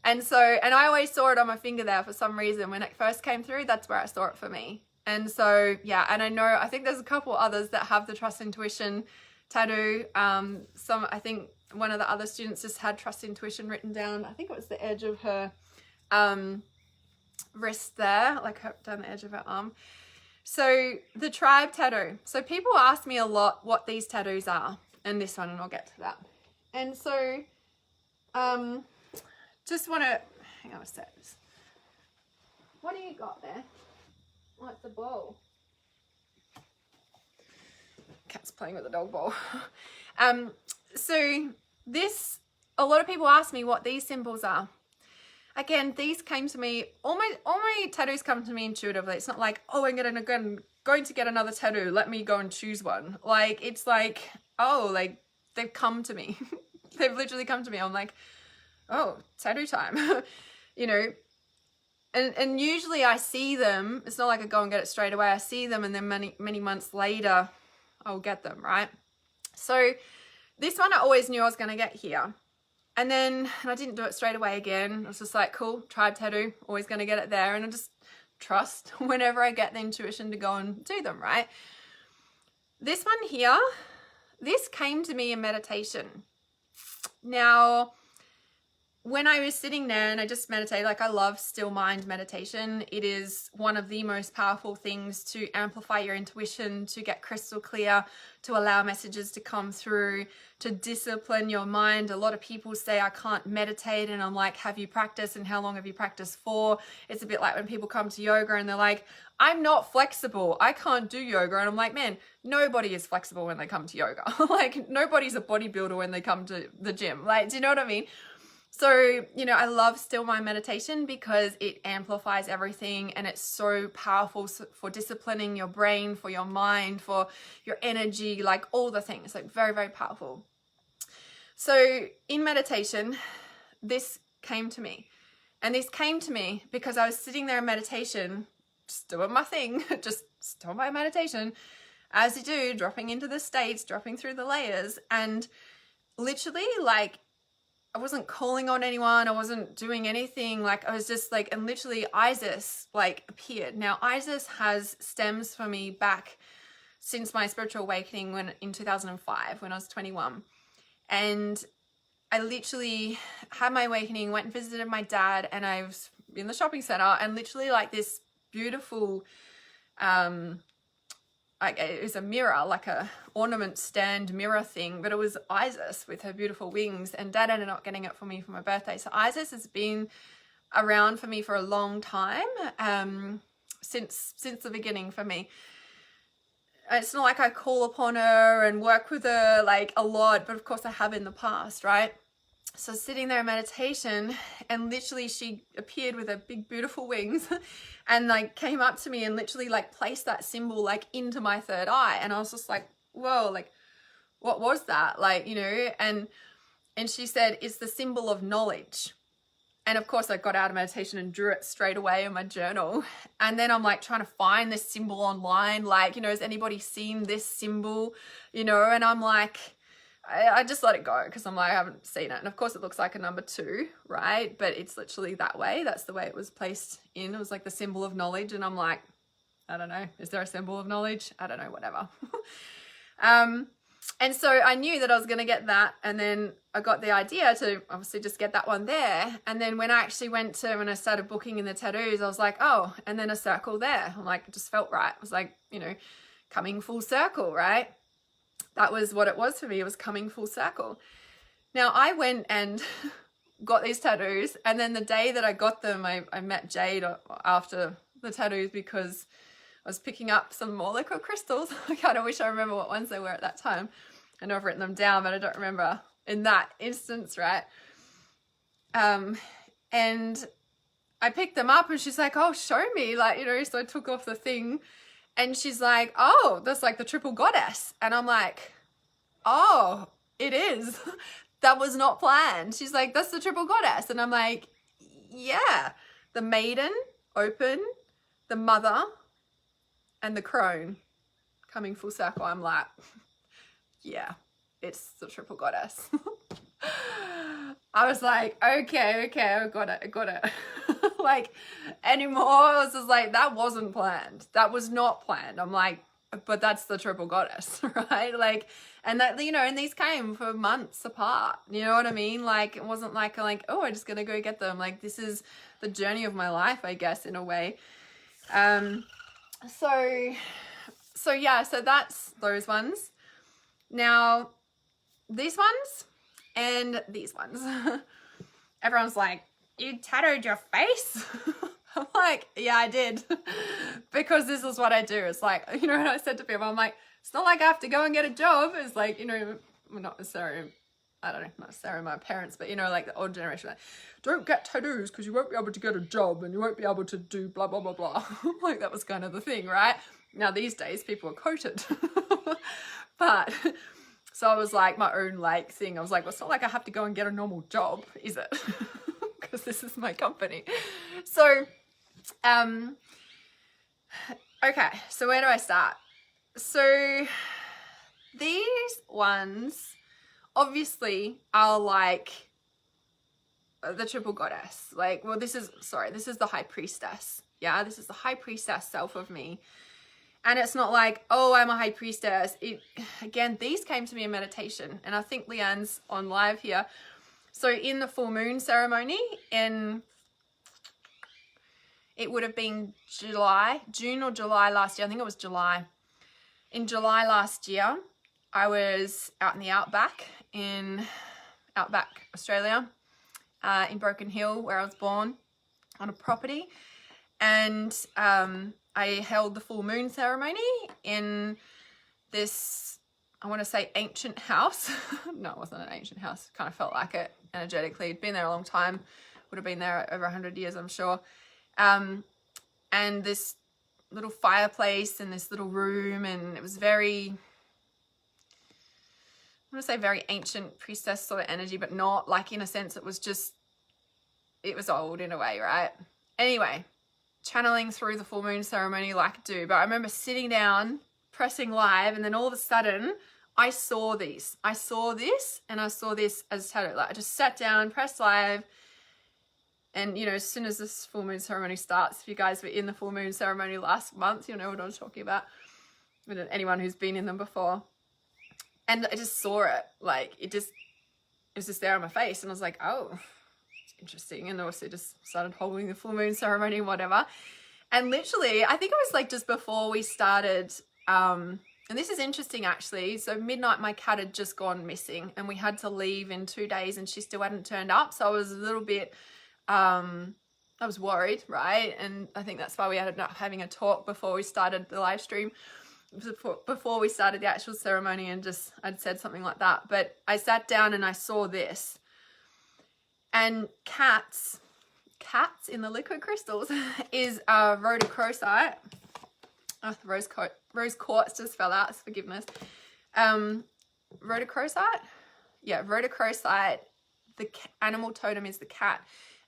And so, and I always saw it on my finger there for some reason. When it first came through, that's where I saw it for me. And so, yeah, and I think there's a couple others that have the Trust Intuition tattoo. I think one of the other students just had Trust Intuition written down. I think it was the edge of her wrist there, like down the edge of her arm. So the tribe tattoo. So people ask me a lot what these tattoos are, and this one, and I'll get to that. And so, just want to, hang on a sec. What do you got there? Oh, it's a ball. Cat's playing with a dog ball. So this, a lot of people ask me what these symbols are. Again, these came to me, all my tattoos come to me intuitively. It's not like, oh, I'm going to get another tattoo, let me go and choose one. Like, it's like, oh, like, they've come to me. They've literally come to me. I'm like, oh, tattoo time. You know, and usually I see them. It's not like I go and get it straight away. I see them and then many months later, I'll get them, right? So this one I always knew I was going to get here. And then I didn't do it straight away again. I was just like, cool, tribe tattoo, always going to get it there. And I just trust whenever I get the intuition to go and do them, right? This one here, this came to me in meditation. Now, when I was sitting there and I just meditated, like I love still mind meditation. It is one of the most powerful things to amplify your intuition, to get crystal clear, to allow messages to come through, to discipline your mind. A lot of people say, I can't meditate. And I'm like, have you practiced? And how long have you practiced for? It's a bit like when people come to yoga and they're like, I'm not flexible. I can't do yoga. And I'm like, man, nobody is flexible when they come to yoga. Like nobody's a bodybuilder when they come to the gym. Like, do you know what I mean? So, you know, I love still mind meditation because it amplifies everything and it's so powerful for disciplining your brain, for your mind, for your energy, like all the things, like very, very powerful. So in meditation, this came to me. And this came to me because I was sitting there in meditation, just doing my thing, just doing my meditation, as you do, dropping into the states, dropping through the layers, and literally like, I wasn't calling on anyone. I wasn't doing anything. Like I was just like, and literally Isis like appeared. Now Isis has stems for me back since my spiritual awakening in 2005, when I was 21. And I literally had my awakening, went and visited my dad, and I was in the shopping center, and literally like this beautiful, like it was a mirror, like a ornament stand mirror thing, but it was Isis with her beautiful wings, and Dad ended up getting it for me for my birthday. So Isis has been around for me for a long time, since the beginning for me. It's not like I call upon her and work with her like a lot, but of course I have in the past, right? So sitting there in meditation, and literally she appeared with her big beautiful wings and like came up to me and literally like placed that symbol like into my third eye. And I was just like, whoa, like what was that? Like, you know, and she said, it's the symbol of knowledge. And of course I got out of meditation and drew it straight away in my journal. And then I'm like trying to find this symbol online. Like, you know, has anybody seen this symbol? You know, and I'm like, I just let it go because I'm like, I haven't seen it. And of course it looks like a number 2, right? But it's literally that way. That's the way it was placed in. It was like the symbol of knowledge. And I'm like, I don't know. Is there a symbol of knowledge? I don't know, whatever. And so I knew that I was going to get that. And then I got the idea to obviously just get that one there. And then when I actually when I started booking in the tattoos, I was like, oh, and then a circle there. I'm like, it just felt right. It was like, you know, coming full circle, right? That was what it was for me. It was coming full circle. Now I went and got these tattoos. And then the day that I got them, I met Jade after the tattoos because I was picking up some more liquid crystals. I kind of wish I remember what ones they were at that time. I know I've written them down, but I don't remember in that instance, right? And I picked them up and she's like, oh, show me. Like, you know, so I took off the thing and she's like, oh, that's like the triple goddess. And I'm like, oh, it is. That was not planned. She's like, that's the triple goddess. And I'm like, yeah, the maiden, open, the mother, and the crone coming full circle. I'm like, yeah, it's the triple goddess. I was like, okay, I got it. Like, anymore, I was just like, that wasn't planned. That was not planned. I'm like, but that's the triple goddess, right? Like, and that, you know, and these came for months apart. You know what I mean? Like, it wasn't like, oh, I'm just gonna go get them. Like, this is the journey of my life, I guess, in a way. So yeah, so that's those ones. Now, these ones and these ones. Everyone's like, you tattooed your face? I'm like, yeah, I did. Because this is what I do. It's like, you know, and I said to people, I'm like, it's not like I have to go and get a job. It's like, you know, well, not necessarily, I don't know, not necessarily my parents, but, you know, like the old generation, like, don't get tattoos because you won't be able to get a job and you won't be able to do blah, blah, blah, blah. Like, that was kind of the thing, right? Now, these days, people are quoted. But, so I was like, my own, like, thing. I was like, well, it's not like I have to go and get a normal job, is it? Because this is my company. So, okay, so where do I start? So these ones obviously are like the triple goddess. Like, well, this is the high priestess. Yeah, this is the high priestess self of me. And it's not like, oh, I'm a high priestess. Again, these came to me in meditation. And I think Leanne's on live here. So in the full moon ceremony, it would have been June or July last year. I think it was July. In July last year, I was out in the outback Australia, in Broken Hill, where I was born, on a property. And I held the full moon ceremony in this, I want to say, ancient house. No, it wasn't an ancient house. Kind of felt like it energetically. It'd been there a long time. Would have been there over 100 years, I'm sure. And this little fireplace and this little room, and it was very, I want to say very ancient priestess sort of energy, but not, like, in a sense it was old in a way, right? Anyway, channeling through the full moon ceremony like I do, but I remember sitting down, pressing live, and then all of a sudden I saw this and I saw this as tattoo. Like, I just sat down, pressed live, and, you know, as soon as this full moon ceremony starts, if you guys were in the full moon ceremony last month, you'll know what I'm talking about, anyone who's been in them before. And I just saw it, like, it was just there on my face, and I was like, oh, interesting. And also just started holding the full moon ceremony and whatever. And literally, I think it was like just before we started, and this is interesting actually, so midnight my cat had just gone missing and we had to leave in 2 days and she still hadn't turned up. So I was a little bit, I was worried, right? And I think that's why we ended up having a talk before we started the live stream, before we started the actual ceremony, and just I'd said something like that. But I sat down and I saw this. And cats in the liquid crystals is rhodochrosite. Oh, rose quartz just fell out, forgiveness. Rhodochrosite? Yeah, rhodochrosite, the animal totem is the cat,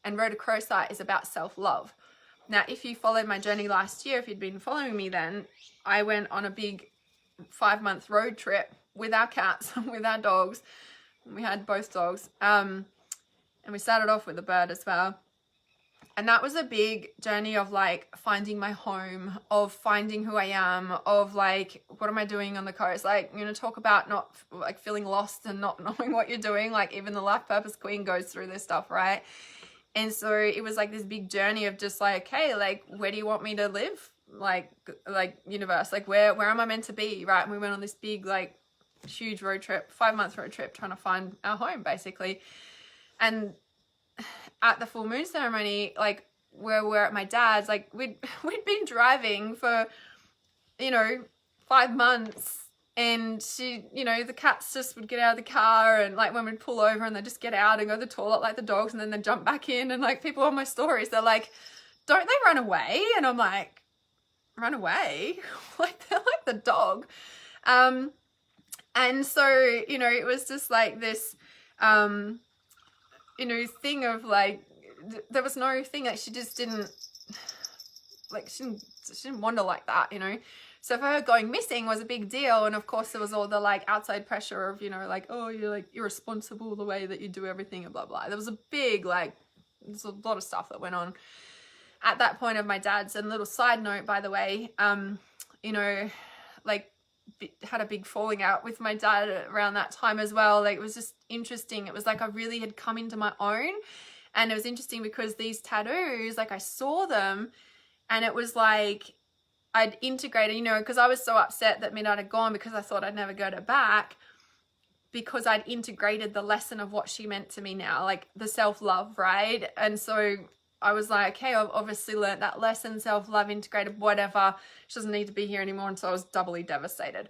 and rhodochrosite is about self-love. Now, if you followed my journey last year, if you'd been following me then, I went on a big 5-month road trip with our cats, with our dogs. We had both dogs. And we started off with a bird as well. And that was a big journey of like finding my home, of finding who I am, of like, what am I doing on the coast? Like, I'm going to talk about not like feeling lost and not knowing what you're doing. Like, even the life purpose queen goes through this stuff, right? And so it was like this big journey of just like, hey, like, where do you want me to live? Like universe, like where am I meant to be, right? And we went on this big, like, huge road trip, 5-month road trip, trying to find our home basically. And at the full moon ceremony, like, where we're at my dad's, like, we'd been driving for, 5 months, and she, the cats just would get out of the car, and like when we'd pull over and they'd just get out and go to the toilet like the dogs, and then they'd jump back in, and like people on my stories, they're like, don't they run away? And I'm like, run away? Like, they're like the dog. And so, it was just like this, thing of like, there was no thing that she just didn't, like, she didn't wander like that, So for her going missing was a big deal. And of course there was all the like outside pressure of, like, oh, you're like irresponsible the way that you do everything and blah, blah. There was a big, like, there's a lot of stuff that went on at that point of my dad's. And little side note, by the way, like, had a big falling out with my dad around that time as well. Like, it was just interesting. It was like I really had come into my own, and it was interesting because these tattoos, like, I saw them and it was like I'd integrated, because I was so upset that Midnight had gone, because I thought I'd never get her back, because I'd integrated the lesson of what she meant to me now, like the self-love, right? And so I was like, okay, I've obviously learned that lesson, self-love, integrated, whatever. She doesn't need to be here anymore. And so I was doubly devastated.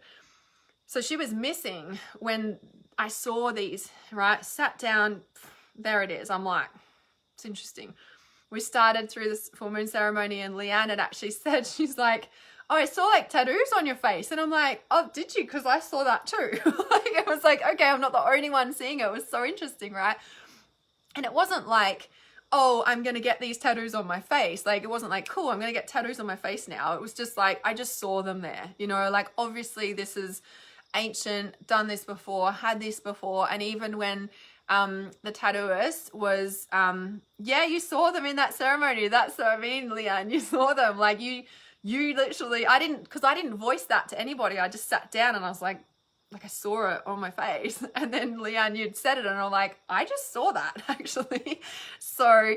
So she was missing when I saw these, right? Sat down, there it is. I'm like, it's interesting. We started through this full moon ceremony, and Leanne had actually said, she's like, oh, I saw like tattoos on your face. And I'm like, oh, did you? Because I saw that too. Like, it was like, okay, I'm not the only one seeing it. It was so interesting, right? And it wasn't like, oh, I'm going to get these tattoos on my face. Like, it wasn't like, cool, I'm going to get tattoos on my face now. It was just like, I just saw them there, like, obviously this is ancient, done this before, had this before. And even when the tattooist was, yeah, you saw them in that ceremony. That's what I mean, Leanne, you saw them. Like you literally, because I didn't voice that to anybody. I just sat down and I was like I saw it on my face. And then Leanne, you'd said it and I'm like, I just saw that actually. So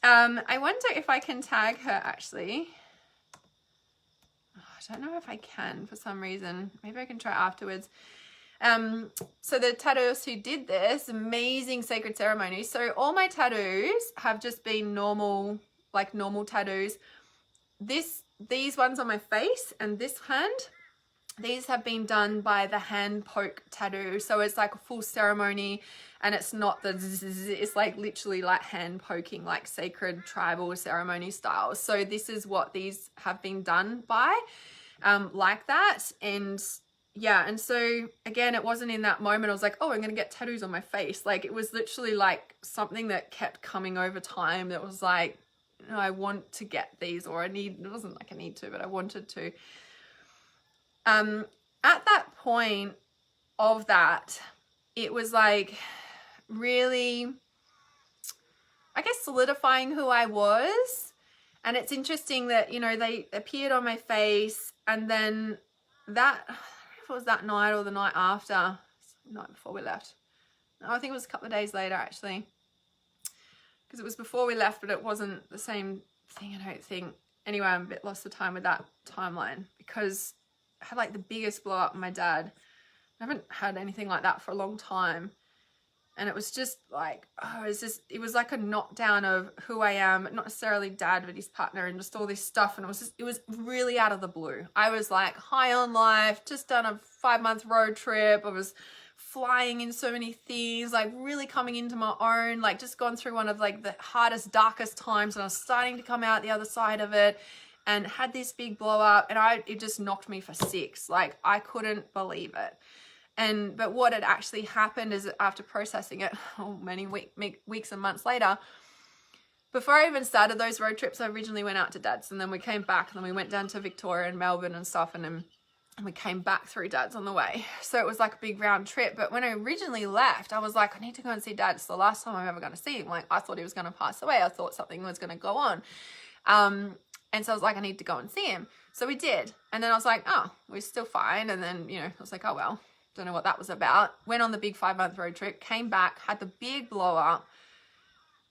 I wonder if I can tag her actually. I don't know if I can for some reason. Maybe I can try afterwards. So the tattooist who did this amazing sacred ceremony. So all my tattoos have just been normal, like normal tattoos. These ones on my face and this hand, these have been done by the hand poke tattoo. So it's like a full ceremony and it's not the zzz, it's like literally like hand poking, like sacred tribal ceremony style. So this is what these have been done by, like that. And yeah, and so again, it wasn't in that moment I was like, oh, I'm gonna get tattoos on my face. Like it was literally like something that kept coming over time that was like, you know, I want to get these, or it wasn't like I need to, but I wanted to. At that point of that, it was like really, I guess, solidifying who I was. And it's interesting that, you know, they appeared on my face, and then that, I don't know if it was that night or the night after, the night before we left. No, I think it was a couple of days later actually, because it was before we left, but it wasn't the same thing, I don't think. Anyway, I'm a bit lost for time with that timeline, because I had like the biggest blow up with my dad. I haven't had anything like that for a long time. And it was just like, oh, it was like a knockdown of who I am, not necessarily dad, but his partner, and just all this stuff. And it was really out of the blue. I was like high on life, just done a 5-month road trip. I was flying in so many things, like really coming into my own, like just gone through one of like the hardest, darkest times, and I was starting to come out the other side of it, and had this big blow up, and it just knocked me for 6. Like I couldn't believe it. But what had actually happened is, after processing it many weeks and months later, before I even started those road trips, I originally went out to Dad's, and then we came back, and then we went down to Victoria and Melbourne and stuff, and then we came back through Dad's on the way. So it was like a big round trip. But when I originally left, I was like, I need to go and see Dad. It's the last time I'm ever going to see him. Like I thought he was going to pass away. I thought something was going to go on. And so I was like, I need to go and see him. So we did. And then I was like, oh, we're still fine. And then, you know, I was like, oh, well, don't know what that was about. Went on the big 5-month road trip, came back, had the big blow up.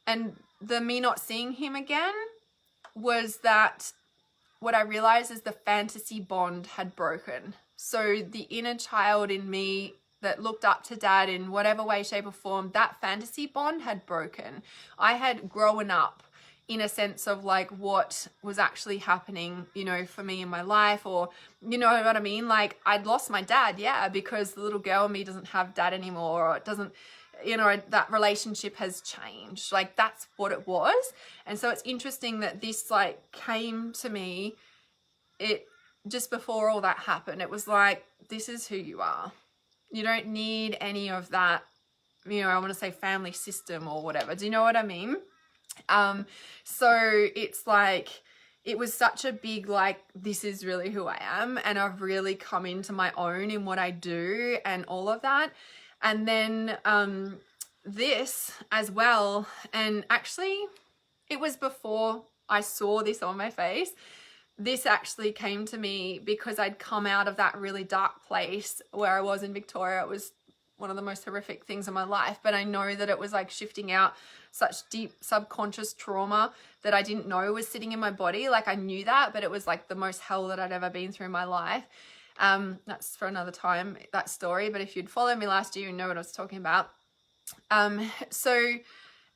And me not seeing him again was that what I realized is the fantasy bond had broken. So the inner child in me that looked up to Dad in whatever way, shape or form, that fantasy bond had broken. I had grown up in a sense of like what was actually happening, you know, for me in my life, or, you know what I mean? Like I'd lost my dad, yeah, because the little girl in me doesn't have dad anymore, or it doesn't, you know, that relationship has changed. Like that's what it was. And so it's interesting that this like came to me, it just before all that happened. It was like, this is who you are. You don't need any of that, you know, I want to say family system or whatever. Do you know what I mean? So it's like, it was such a big, like, this is really who I am, and I've really come into my own in what I do and all of that. And then this as well, and actually it was before I saw this on my face. This actually came to me because I'd come out of that really dark place where I was in Victoria. It was one of the most horrific things in my life, but I know that it was like shifting out such deep subconscious trauma that I didn't know was sitting in my body. Like I knew that, but it was like the most hell that I'd ever been through in my life. That's for another time, that story. But if you'd followed me last year, you know what I was talking about. So,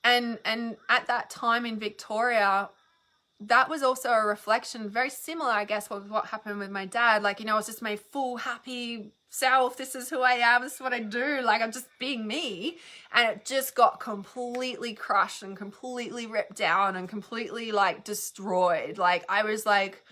and at that time in Victoria, that was also a reflection, very similar, I guess, with what happened with my dad. Like, you know, I was just my full, happy self. This is who I am. This is what I do. Like, I'm just being me. And it just got completely crushed and completely ripped down and completely, like, destroyed. Like, I was like,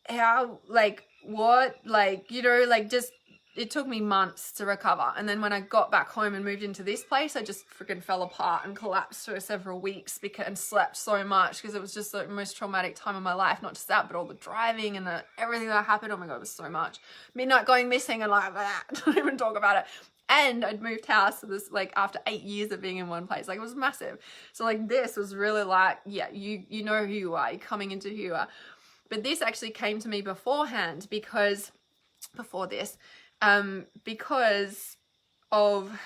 how, like, what? Like, you know, like, just it took me months to recover. And then when I got back home and moved into this place, I just freaking fell apart and collapsed for several weeks and slept so much because it was just the most traumatic time of my life. Not just that, but all the driving and everything that happened. Oh my God, it was so much. Midnight going missing and like that. Don't even talk about it. And I'd moved house, so this like after 8 years of being in one place, like it was massive. So like this was really like, yeah, you know who you are, you're coming into who you are. But this actually came to me beforehand because of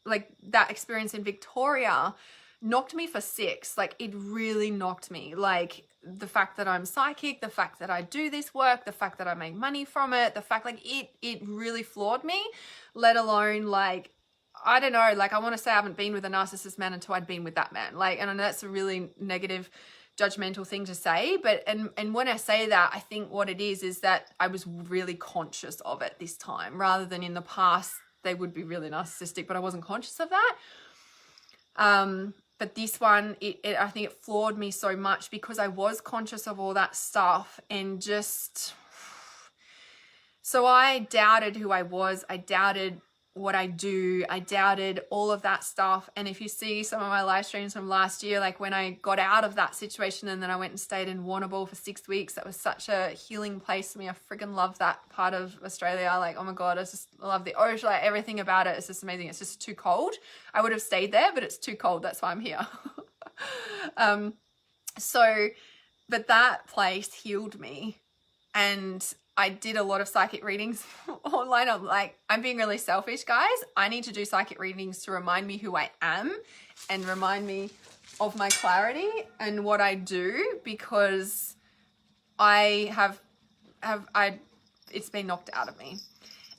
like that experience in Victoria knocked me for 6. Like it really knocked me. Like the fact that I'm psychic, the fact that I do this work, the fact that I make money from it, the fact like it really floored me, let alone like, I don't know, like I want to say I haven't been with a narcissist man until I'd been with that man. Like, and I know that's a really negative judgmental thing to say, but and when I say that, I think what it is that I was really conscious of it this time, rather than in the past they would be really narcissistic, but I wasn't conscious of that. But this one, I think it floored me so much because I was conscious of all that stuff, and just so I doubted who I was. I doubted what I do. I doubted all of that stuff. And if you see some of my live streams from last year, like when I got out of that situation and then I went and stayed in Warrnambool for 6 weeks, that was such a healing place for me. I freaking love that part of Australia. Like, oh my God, I love the ocean, like everything about it. It's just amazing. It's just too cold. I would have stayed there, but it's too cold. That's why I'm here. But that place healed me, and I did a lot of psychic readings online. I'm like, I'm being really selfish, guys. I need to do psychic readings to remind me who I am and remind me of my clarity and what I do, because it's been knocked out of me.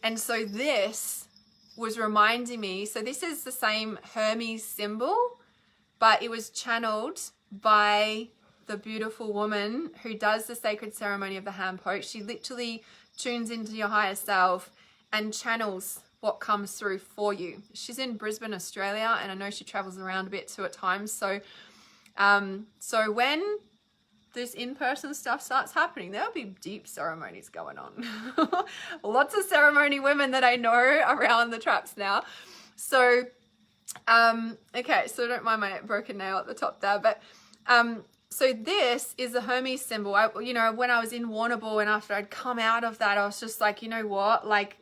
And so this was reminding me, so this is the same Hermes symbol, but it was channeled by the beautiful woman who does the sacred ceremony of the hand poke. She literally tunes into your higher self and channels what comes through for you. She's in Brisbane, Australia, and I know she travels around a bit too at times. So when this in-person stuff starts happening, there'll be deep ceremonies going on. Lots of ceremony women that I know around the traps now. So, okay, so don't mind my broken nail at the top there, but so this is the Hermes symbol. You know, when I was in Warrnambool and after I'd come out of that, I was just like, you know what? Like,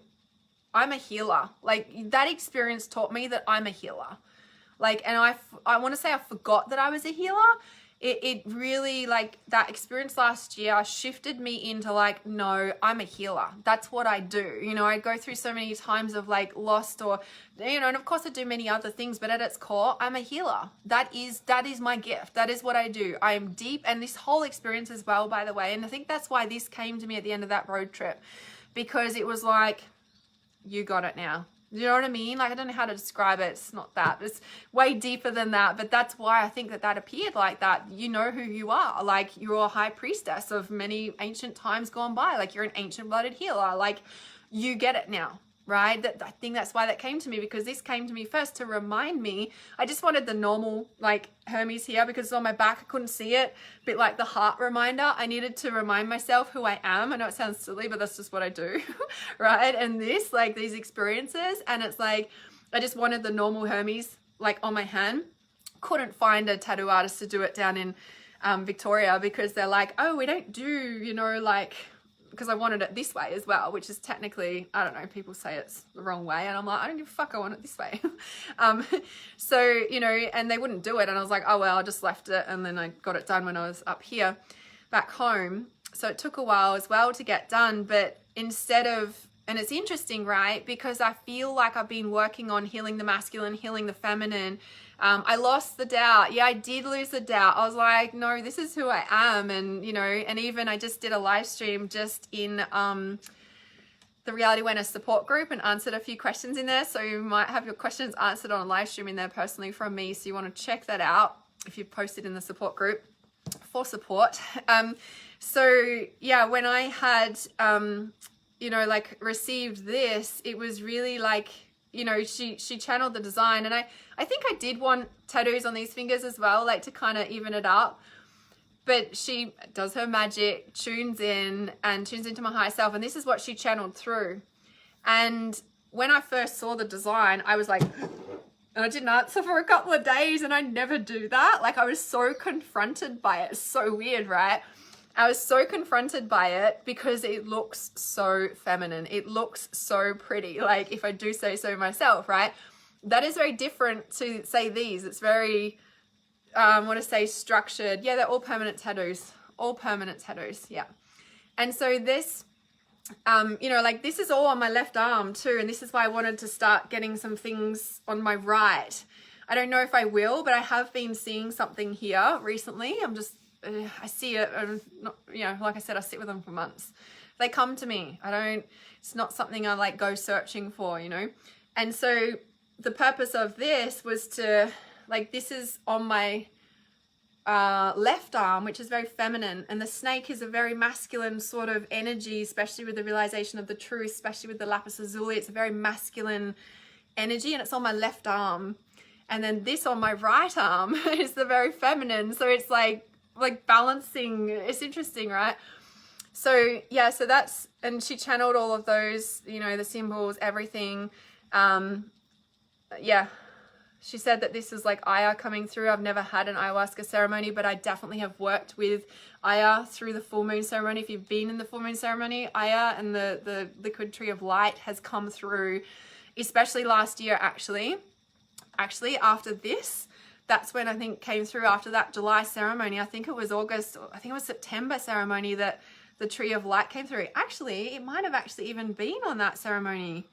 I'm a healer. Like, that experience taught me that I'm a healer. Like, and I want to say I forgot that I was a healer. It really, like, that experience last year shifted me into like, no, I'm a healer. That's what I do. You know, I go through so many times of like lost or, you know, and of course I do many other things, but at its core, I'm a healer. That is my gift. That is what I do. I am deep. And this whole experience as well, by the way, and I think that's why this came to me at the end of that road trip, because it was like, you got it now. You know what I mean? Like, I don't know how to describe it. It's not that. It's way deeper than that. But that's why I think that appeared like that. You know who you are. Like, you're a high priestess of many ancient times gone by. Like, you're an ancient blooded healer. Like, you get it now, right? I think that's why that came to me, because this came to me first to remind me. I just wanted the normal, like, Hermes here because it's on my back. I couldn't see it. A bit like the heart reminder. I needed to remind myself who I am. I know it sounds silly, but that's just what I do, right? And this, like, these experiences, and it's like, I just wanted the normal Hermes, like, on my hand. Couldn't find a tattoo artist to do it down in Victoria, because they're like, oh, we don't do, you know, like, because I wanted it this way as well, which is technically, I don't know, people say it's the wrong way, and I'm like, I don't give a fuck, I want it this way. So, you know, and they wouldn't do it, and I was like, oh well, I just left it, and then I got it done when I was up here back home. So it took a while as well to get done, but instead of, and it's interesting, right, because I feel like I've been working on healing the masculine, healing the feminine. I lost the doubt. Yeah, I did lose the doubt. I was like, no, this is who I am. And, you know, and even I just did a live stream just in the Reality Awareness support group and answered a few questions in there. So you might have your questions answered on a live stream in there personally from me. So you want to check that out if you've posted in the support group for support. So yeah, when I had, you know, like received this, it was really like, you know, she channeled the design, and I think I did want tattoos on these fingers as well, like to kind of even it up. But she does her magic, tunes in and tunes into my higher self, and this is what she channeled through. And when I first saw the design, I was like, and I didn't answer for a couple of days, and I never do that. Like, I was so confronted by it. It's so weird, right? I was so confronted by it because it looks so feminine. It looks so pretty, like, if I do say so myself, right? That is very different to, say, these. It's very, I want to say, structured. Yeah, they're all permanent tattoos. All permanent tattoos, yeah. And so this, you know, like, this is all on my left arm too, and this is why I wanted to start getting some things on my right. I don't know if I will, but I have been seeing something here recently. I'm just, I see it, and not, you know, like I said, I sit with them for months. They come to me. It's not something I like go searching for, you know. And so the purpose of this was to, like, this is on my left arm, which is very feminine, and the snake is a very masculine sort of energy, especially with the realization of the truth, especially with the lapis lazuli. It's a very masculine energy, and it's on my left arm. And then this on my right arm is the very feminine, so it's like balancing. It's interesting, right? So yeah, so that's, and she channeled all of those, you know, the symbols, everything. Yeah, she said that this is like Aya coming through. I've never had an ayahuasca ceremony, but I definitely have worked with Aya through the full moon ceremony. If you've been in the full moon ceremony, Aya and the liquid tree of light has come through, especially last year, actually after this. That's when I think came through, after that July ceremony. I think it was August, I think it was September ceremony that the tree of light came through. Actually, it might have actually even been on that ceremony.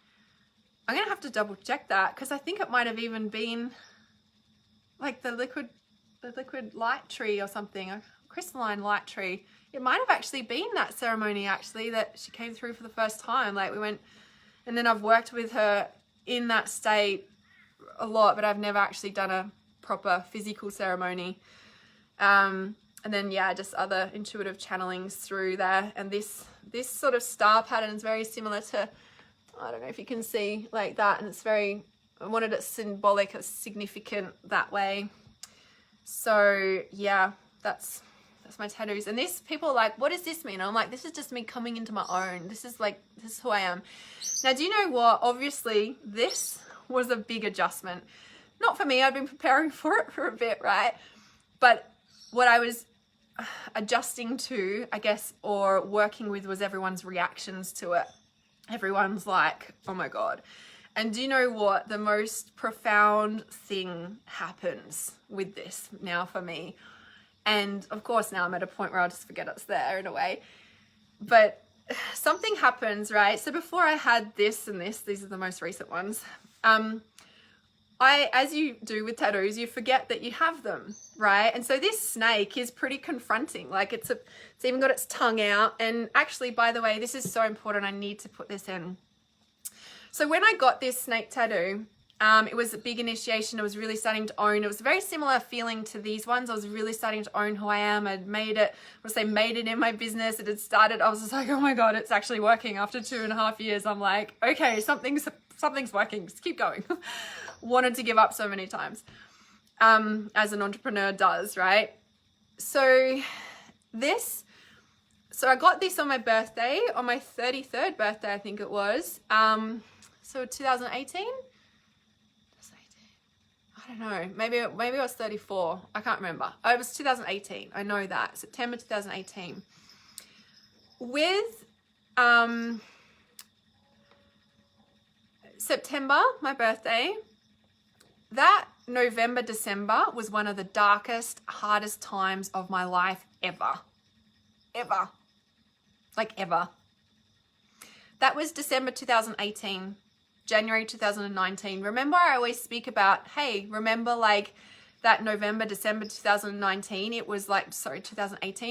I'm going to have to double check that, because I think it might have even been like the liquid light tree or something, a crystalline light tree. It might have actually been that ceremony, actually, that she came through for the first time. Like, we went, and then I've worked with her in that state a lot, but I've never actually done a proper physical ceremony. And then, yeah, just other intuitive channelings through there. And this sort of star pattern is very similar to, I don't know if you can see like that, and it's very, I wanted it symbolic, it's significant that way. So yeah, that's my tattoos. And this, people are like, what does this mean? I'm like, this is just me coming into my own. This is who I am. Now, do you know what? Obviously, this was a big adjustment. Not for me, I've been preparing for it for a bit, right? But what I was adjusting to, I guess, or working with, was everyone's reactions to it. Everyone's like, oh my God. And do you know what? The most profound thing happens with this now for me. And of course, now I'm at a point where I'll just forget it's there in a way. But something happens, right? So before I had this and this, these are the most recent ones. As you do with tattoos, you forget that you have them, right? And so this snake is pretty confronting. Like, it's even got its tongue out. And actually, by the way, this is so important. I need to put this in. So when I got this snake tattoo, it was a big initiation. I was really starting to own. It was a very similar feeling to these ones. I was really starting to own who I am. I'd made it in my business. It had started. I was just like, oh my God, it's actually working. After 2.5 years, I'm like, okay, something's working. Just keep going. Wanted to give up so many times, as an entrepreneur does, right? So I got this on my birthday, on my 33rd birthday, I think it was. So 2018? I don't know. Maybe I was 34. I can't remember. Oh, it was 2018. I know that. September 2018. With September, my birthday, that November, December was one of the darkest, hardest times of my life ever. Ever. Like, ever. That was December 2018, January 2019. Remember, I always speak about, hey, remember like that November, December 2019, 2018,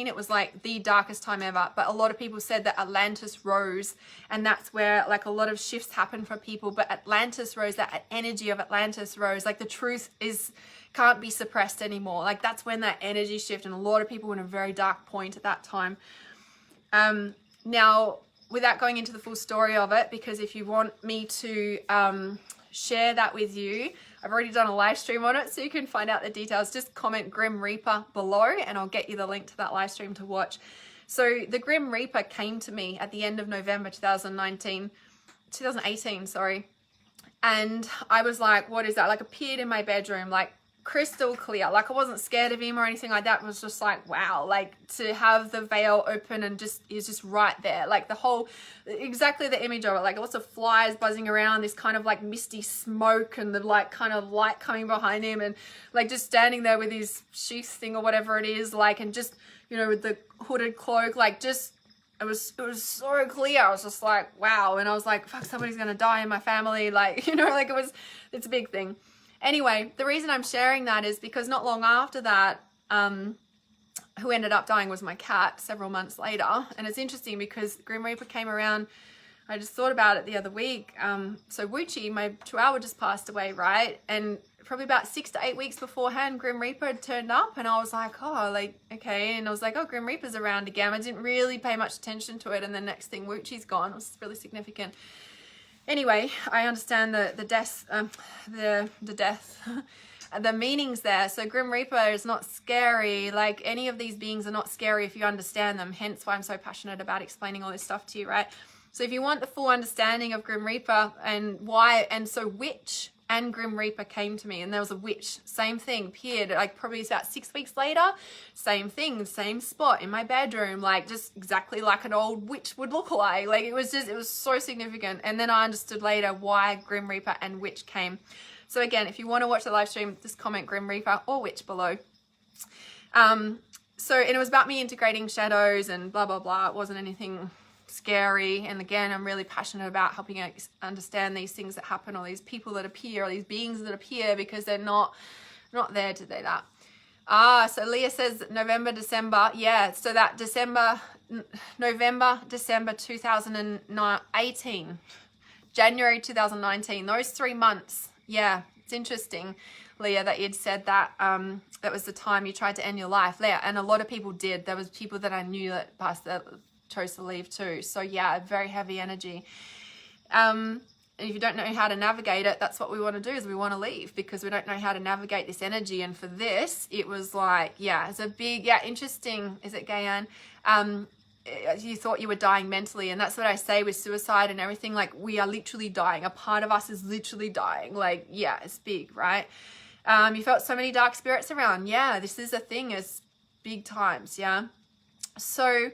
it was like the darkest time ever. But a lot of people said that Atlantis rose, and that's where like a lot of shifts happen for people. But Atlantis rose, that energy of Atlantis rose, like the truth can't be suppressed anymore. Like, that's when that energy shift, and a lot of people were in a very dark point at that time. Now, without going into the full story of it, because if you want me to share that with you, I've already done a live stream on it, so you can find out the details. Just comment Grim Reaper below and I'll get you the link to that live stream to watch. So the Grim Reaper came to me at the end of November 2019, 2018, sorry. And I was like, what is that? Like, appeared in my bedroom, like crystal clear. Like, I wasn't scared of him or anything like that. It was just like, wow, like to have the veil open and just, he's just right there. Like the whole, exactly the image of it, like lots of flies buzzing around, this kind of like misty smoke and the like kind of light coming behind him, and like just standing there with his sheath thing or whatever it is, like, and just, you know, with the hooded cloak, like just, it was so clear. I was just like, wow. And I was like, fuck, somebody's gonna die in my family, like, you know, like it's a big thing. Anyway, the reason I'm sharing that is because not long after that, who ended up dying was my cat several months later. And it's interesting because Grim Reaper came around, I just thought about it the other week. So Wuchi, my chihuahua, just passed away, right? And probably about 6 to 8 weeks beforehand, Grim Reaper had turned up, and I was like, oh, like, okay. And I was like, oh, Grim Reaper's around again. I didn't really pay much attention to it. And the next thing, Wuchi's gone. It was really significant. Anyway, I understand the death, the death, the meanings there. So Grim Reaper is not scary. Like, any of these beings are not scary if you understand them. Hence why I'm so passionate about explaining all this stuff to you, right? So if you want the full understanding of Grim Reaper and why, and so Witch and Grim Reaper came to me, and there was a witch, same thing, appeared like probably about 6 weeks later, same thing, same spot in my bedroom, like just exactly like an old witch would look like it was just, it was so significant. And then I understood later why Grim Reaper and witch came. So again, if you want to watch the live stream, just comment Grim Reaper or witch below. And it was about me integrating shadows and blah blah blah. It wasn't anything scary. And again, I'm really passionate about helping you understand these things that happen, or these people that appear, or these beings that appear, because they're not there to do that. So Leah says November, December. Yeah, so that November, December 2018, January 2019, those 3 months. Yeah, it's interesting, Leah, that you'd said that that was the time you tried to end your life. Leah, and a lot of people did. There was people that I knew that passed, that chose to leave too. So yeah, very heavy energy. And if you don't know how to navigate it, that's what we want to do, is we want to leave, because we don't know how to navigate this energy. And for this, it was like, yeah, it's a big, yeah, interesting. Is it Gayan? You thought you were dying mentally, and that's what I say with suicide and everything. Like, we are literally dying. A part of us is literally dying. Like, yeah, it's big, right? You felt so many dark spirits around. Yeah, this is a thing. It's big times. Yeah. So,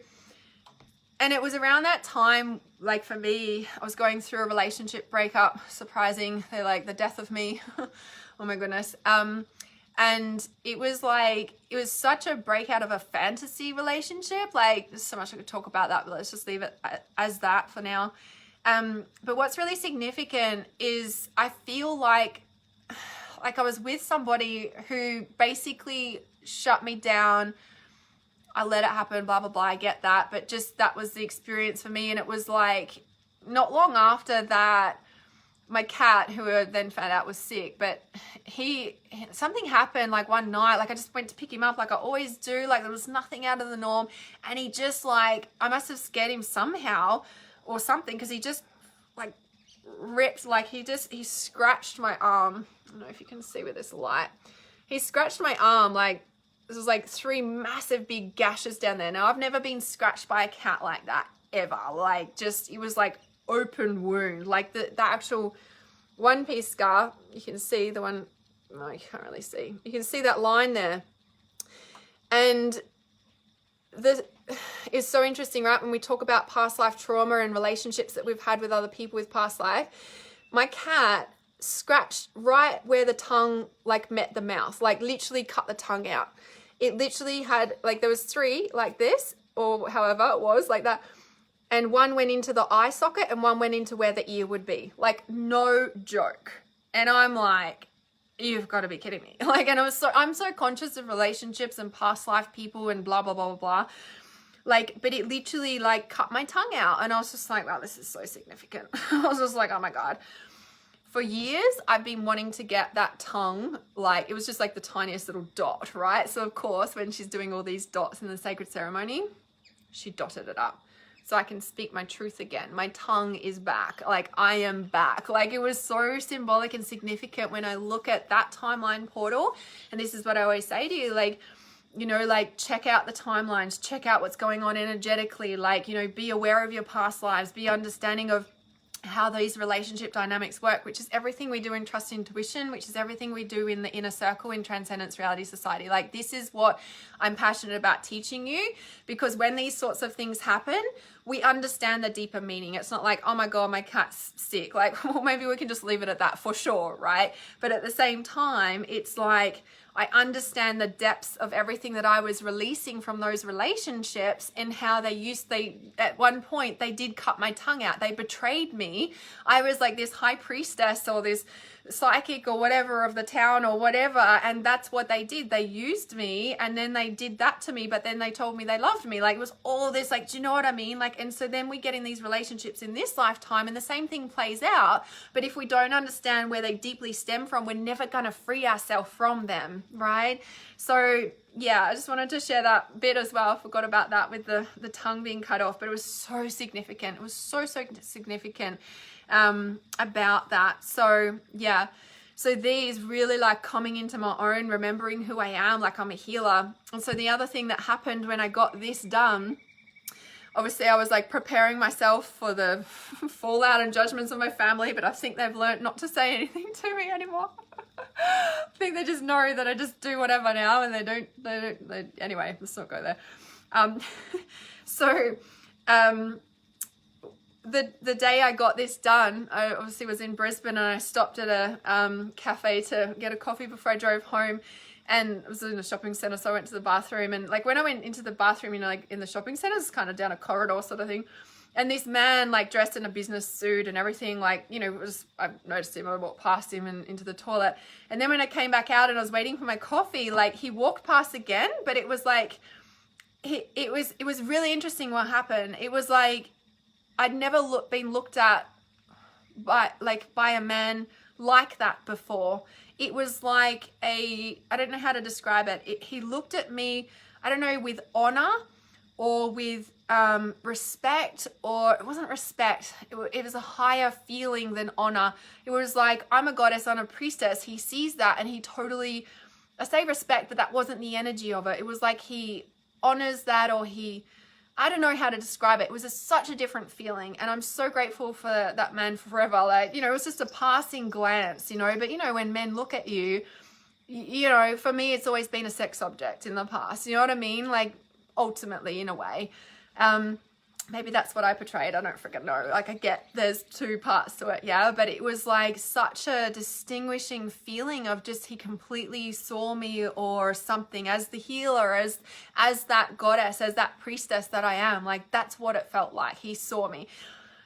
and it was around that time, like for me, I was going through a relationship breakup. Surprising. They're like the death of me. Oh my goodness. And it was like, it was such a breakout of a fantasy relationship. Like, there's so much I could talk about that, but let's just leave it as that for now. But what's really significant is I feel like I was with somebody who basically shut me down. I let it happen, blah, blah, blah. I get that. But just, that was the experience for me. And it was like, not long after that, my cat, who I then found out was sick, but something happened like one night, like I just went to pick him up like I always do. Like, there was nothing out of the norm. And he just, like, I must have scared him somehow or something, because he just like ripped, like he scratched my arm. I don't know if you can see with this light. He scratched my arm, like, this was like 3 massive big gashes down there. Now, I've never been scratched by a cat like that ever. Like, just, it was like open wound, like the actual one piece scar. You can see the one, no, you can't really see. You can see that line there. And it's so interesting, right? When we talk about past life trauma and relationships that we've had with other people with past life, my cat scratched right where the tongue like met the mouth, like literally cut the tongue out. It literally had, like, there was 3 like this, or however it was, like that. And one went into the eye socket and one went into where the ear would be. Like, no joke. And I'm like, you've got to be kidding me. Like, and I'm so conscious of relationships and past life people and blah, blah, blah, blah, blah. Like, but it literally like cut my tongue out. And I was just like, wow, this is so significant. I was just like, oh my God. For years, I've been wanting to get that tongue, like, it was just like the tiniest little dot, right? So of course, when she's doing all these dots in the sacred ceremony, she dotted it up. So I can speak my truth again. My tongue is back. Like, I am back. Like, it was so symbolic and significant when I look at that timeline portal. And this is what I always say to you, like, you know, like, check out the timelines, check out what's going on energetically. Like, you know, be aware of your past lives, be understanding of how these relationship dynamics work, which is everything we do in Trust Intuition, which is everything we do in the Inner Circle in Transcendence Reality Society. Like, this is what I'm passionate about teaching you, because when these sorts of things happen, we understand the deeper meaning. It's not like, oh my God, my cat's sick. Like, well, maybe we can just leave it at that for sure, right? But at the same time, it's like, I understand the depths of everything that I was releasing from those relationships, and how they at one point, they did cut my tongue out. They betrayed me. I was like this high priestess or this psychic or whatever of the town or whatever. And that's what they did. They used me, and then they did that to me, but then they told me they loved me. Like, it was all this, like, do you know what I mean? Like, and so then we get in these relationships in this lifetime, and the same thing plays out. But if we don't understand where they deeply stem from, we're never going to free ourselves from them, right? So yeah, I just wanted to share that bit as well. I forgot about that with the tongue being cut off, but it was so significant. It was so significant about that. So yeah, so these really like coming into my own, remembering who I am, like I'm a healer. And so the other thing that happened when I got this done, obviously I was like preparing myself for the fallout and judgments of my family, but I think they've learned not to say anything to me anymore. I think they just know that I just do whatever now, and anyway, let's not go there. The day I got this done, I obviously was in Brisbane, and I stopped at a cafe to get a coffee before I drove home, and it was in a shopping center. So I went to the bathroom, and like when I went into the bathroom, you know, like in the shopping center, it's kind of down a corridor sort of thing. And this man, like dressed in a business suit and everything, like, you know, I noticed him, I walked past him and into the toilet. And then when I came back out and I was waiting for my coffee, like he walked past again, but it was like, it was really interesting what happened. It was like, I'd never been looked at by a man like that before. It was like I don't know how to describe it. He looked at me, I don't know, with honor or with respect, or it wasn't respect. It was a higher feeling than honor. It was like, I'm a goddess, I'm a priestess. He sees that and he totally, I say respect, but that wasn't the energy of it. It was like he honors that, or I don't know how to describe it. It was such a different feeling, and I'm so grateful for that man forever. Like, you know, it was just a passing glance, you know, but you know, when men look at you, you know, for me, it's always been a sex object in the past. You know what I mean? Like, ultimately, in a way. Maybe that's what I portrayed. I don't freaking know. Like, I get there's two parts to it, yeah, but it was like such a distinguishing feeling of just, he completely saw me or something as the healer, as that goddess, as that priestess that I am. Like, that's what it felt like. He saw me.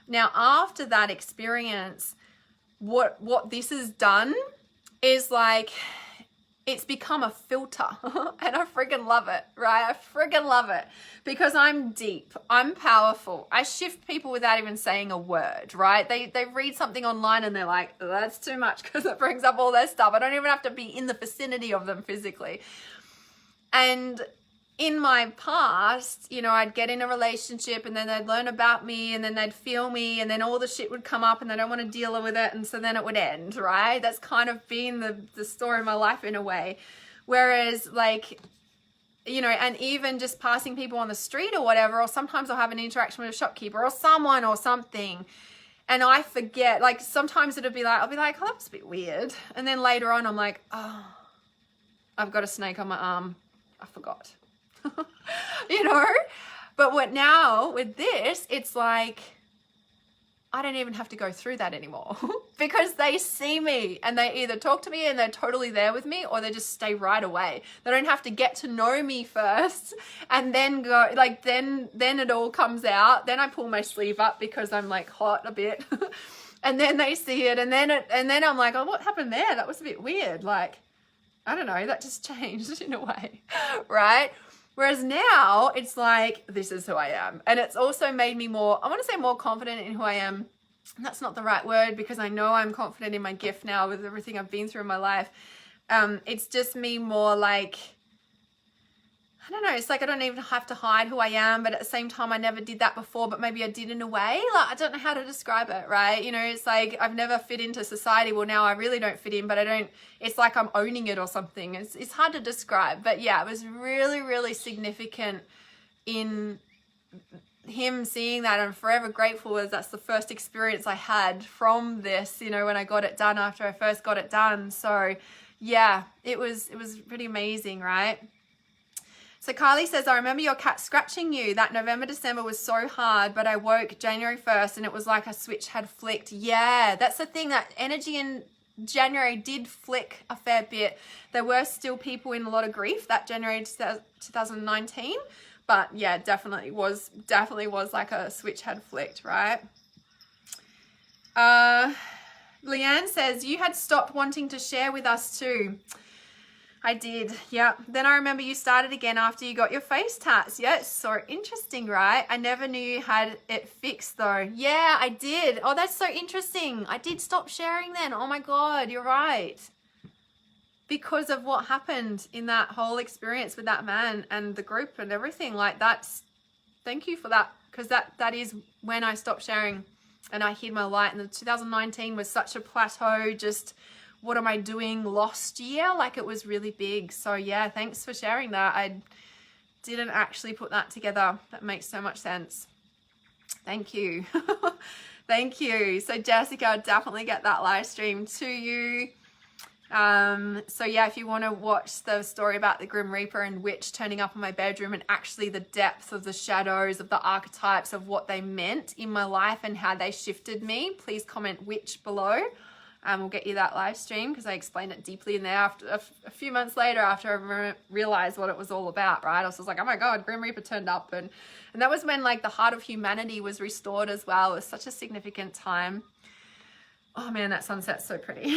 Now, after that experience, what this has done is like, it's become a filter, and I freaking love it, right? I freaking love it, because I'm deep, I'm powerful. I shift people without even saying a word, right? They read something online and they're like, oh, that's too much, because it brings up all their stuff. I don't even have to be in the vicinity of them physically. And in my past, you know, I'd get in a relationship and then they'd learn about me and then they'd feel me and then all the shit would come up and they don't want to deal with it. And so then it would end, right? That's kind of been the story of my life in a way. Whereas like, you know, and even just passing people on the street or whatever, or sometimes I'll have an interaction with a shopkeeper or someone or something, and I forget, like sometimes I'll be like, oh, that was a bit weird. And then later on, I'm like, oh, I've got a snake on my arm. I forgot. You know, but what now with this, it's like, I don't even have to go through that anymore because they see me and they either talk to me and they're totally there with me, or they just stay right away. They don't have to get to know me first and then go, like, then it all comes out. Then I pull my sleeve up because I'm like hot a bit and then they see it and then I'm like, oh, what happened there? That was a bit weird. Like, I don't know, that just changed in a way, right? Whereas now it's like, this is who I am. And it's also made me more, I want to say more confident in who I am. That's not the right word, because I know I'm confident in my gift now with everything I've been through in my life. It's just me more like, I don't know, it's like I don't even have to hide who I am, but at the same time, I never did that before, but maybe I did in a way. Like, I don't know how to describe it, right? You know, it's like I've never fit into society. Well, now I really don't fit in, but it's like I'm owning it or something. It's hard to describe, but yeah, it was really, really significant in him seeing that, I'm forever grateful, as that's the first experience I had from this, you know, when I got it done after I first got it done. So yeah, it was pretty amazing, right? So Carly says, I remember your cat scratching you. That November, December was so hard, but I woke January 1st and it was like a switch had flicked. Yeah, that's the thing, that energy in January did flick a fair bit. There were still people in a lot of grief that January 2019. But yeah, definitely was like a switch had flicked, right? Leanne says, you had stopped wanting to share with us too. I did, yeah. Then I remember you started again after you got your face tats. Yeah, it's so interesting, right? I never knew you had it fixed though. Yeah, I did. Oh, that's so interesting. I did stop sharing then. Oh my God, you're right. Because of what happened in that whole experience with that man and the group and everything. Like, that's, thank you for that, because that is when I stopped sharing and I hid my light. And the 2019 was such a plateau, just what am I doing, lost year. Like, it was really big. So yeah, thanks for sharing that. I didn't actually put that together. That makes so much sense. Thank you. Thank you. So Jessica, I'll definitely get that live stream to you. So yeah, if you want to watch the story about the Grim Reaper and Witch turning up in my bedroom, and actually the depth of the shadows of the archetypes of what they meant in my life and how they shifted me, please comment Witch below. We'll get you that live stream, because I explained it deeply in there after a few months later, after I realized what it was all about, right? I was just like, oh my God, Grim Reaper turned up. And that was when like the heart of humanity was restored as well. It was such a significant time. Oh man, that sunset's so pretty.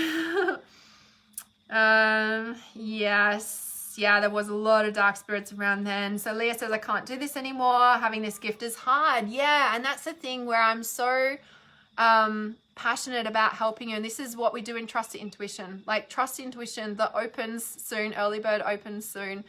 Yes, yeah, there was a lot of dark spirits around then. So Leah says, I can't do this anymore. Having this gift is hard. Yeah, and that's the thing where I'm so passionate about helping you. And this is what we do in Trust Your Intuition. Like, Trust Your Intuition that opens soon, early bird opens soon,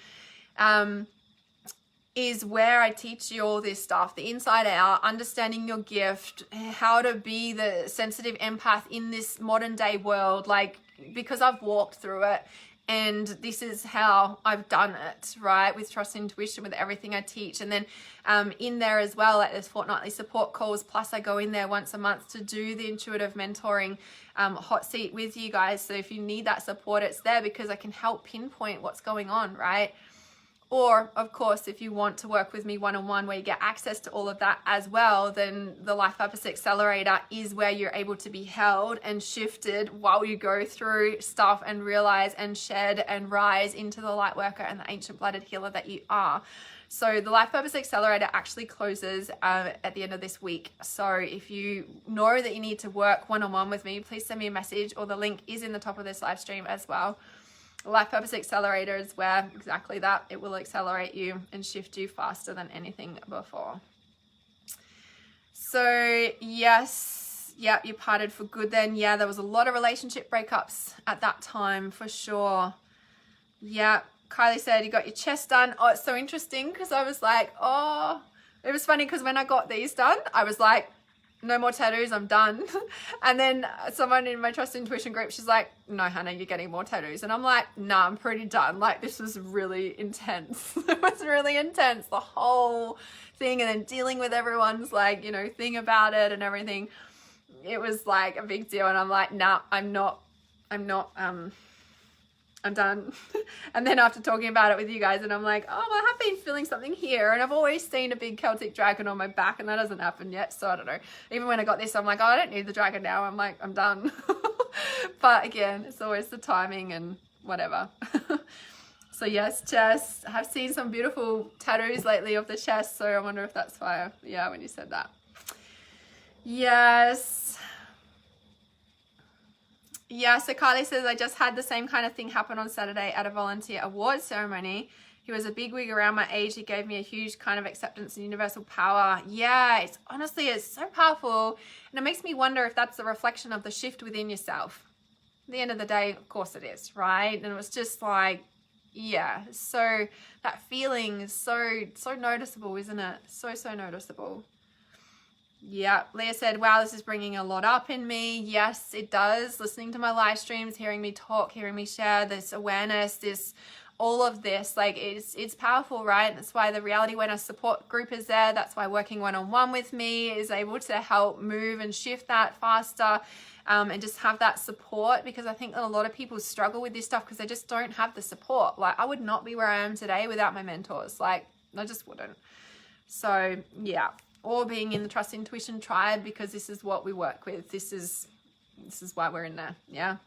is where I teach you all this stuff, the inside out, understanding your gift, how to be the sensitive empath in this modern day world. Like, because I've walked through it, and this is how I've done it, right? With Trust Intuition, with everything I teach. And then in there as well, like, there's fortnightly support calls, plus I go in there once a month to do the intuitive mentoring hot seat with you guys. So if you need that support, it's there, because I can help pinpoint what's going on, right? Or, of course, if you want to work with me one-on-one where you get access to all of that as well, then the Life Purpose Accelerator is where you're able to be held and shifted while you go through stuff and realize and shed and rise into the light worker and the ancient blooded healer that you are. So the Life Purpose Accelerator actually closes at the end of this week. So if you know that you need to work one-on-one with me, please send me a message, or the link is in the top of this live stream as well. Life Purpose Accelerator is where exactly that, it will accelerate you and shift you faster than anything before. So yes, yeah, you parted for good then. Yeah, there was a lot of relationship breakups at that time for sure. Yeah, Kylie said you got your chest done. Oh, it's so interesting, because I was like, oh, it was funny because when I got these done, I was like, no more tattoos, I'm done. And then someone in my Trust Intuition group, she's like, no, Hannah, you're getting more tattoos. And I'm like, nah, I'm pretty done. Like, this was really intense. It was really intense, the whole thing. And then dealing with everyone's like, you know, thing about it and everything. It was like a big deal. And I'm like, nah, I'm done. And then after talking about it with you guys, and I'm like, oh, well, I have been feeling something here, and I've always seen a big Celtic dragon on my back, and that hasn't happened yet. So I don't know, even when I got this, I'm like, oh, I don't need the dragon now. I'm like, I'm done. But again, it's always the timing and whatever. So yes, chest. I have seen some beautiful tattoos lately of the chest, so I wonder if that's why, yeah, when you said that. Yes. Yeah, so Carly says, I just had the same kind of thing happen on Saturday at a volunteer award ceremony. He was a bigwig around my age. He gave me a huge kind of acceptance and universal power. Yeah, it's honestly, it's so powerful. And it makes me wonder if that's a reflection of the shift within yourself. At the end of the day, of course it is, right? And it was just like, yeah, so that feeling is so noticeable, isn't it? So noticeable. Yeah, Leah said, wow, this is bringing a lot up in me. Yes, it does. Listening to my live streams, hearing me talk, hearing me share this awareness, this all of this, like it's powerful, right? That's why the Reality Awareness support group is there. That's why working one-on-one with me is able to help move and shift that faster, and just have that support, because I think that a lot of people struggle with this stuff because they just don't have the support. Like, I would not be where I am today without my mentors. Like, I just wouldn't. So yeah, or being in the Trust Intuition tribe, because this is what we work with. This is why we're in there. Yeah.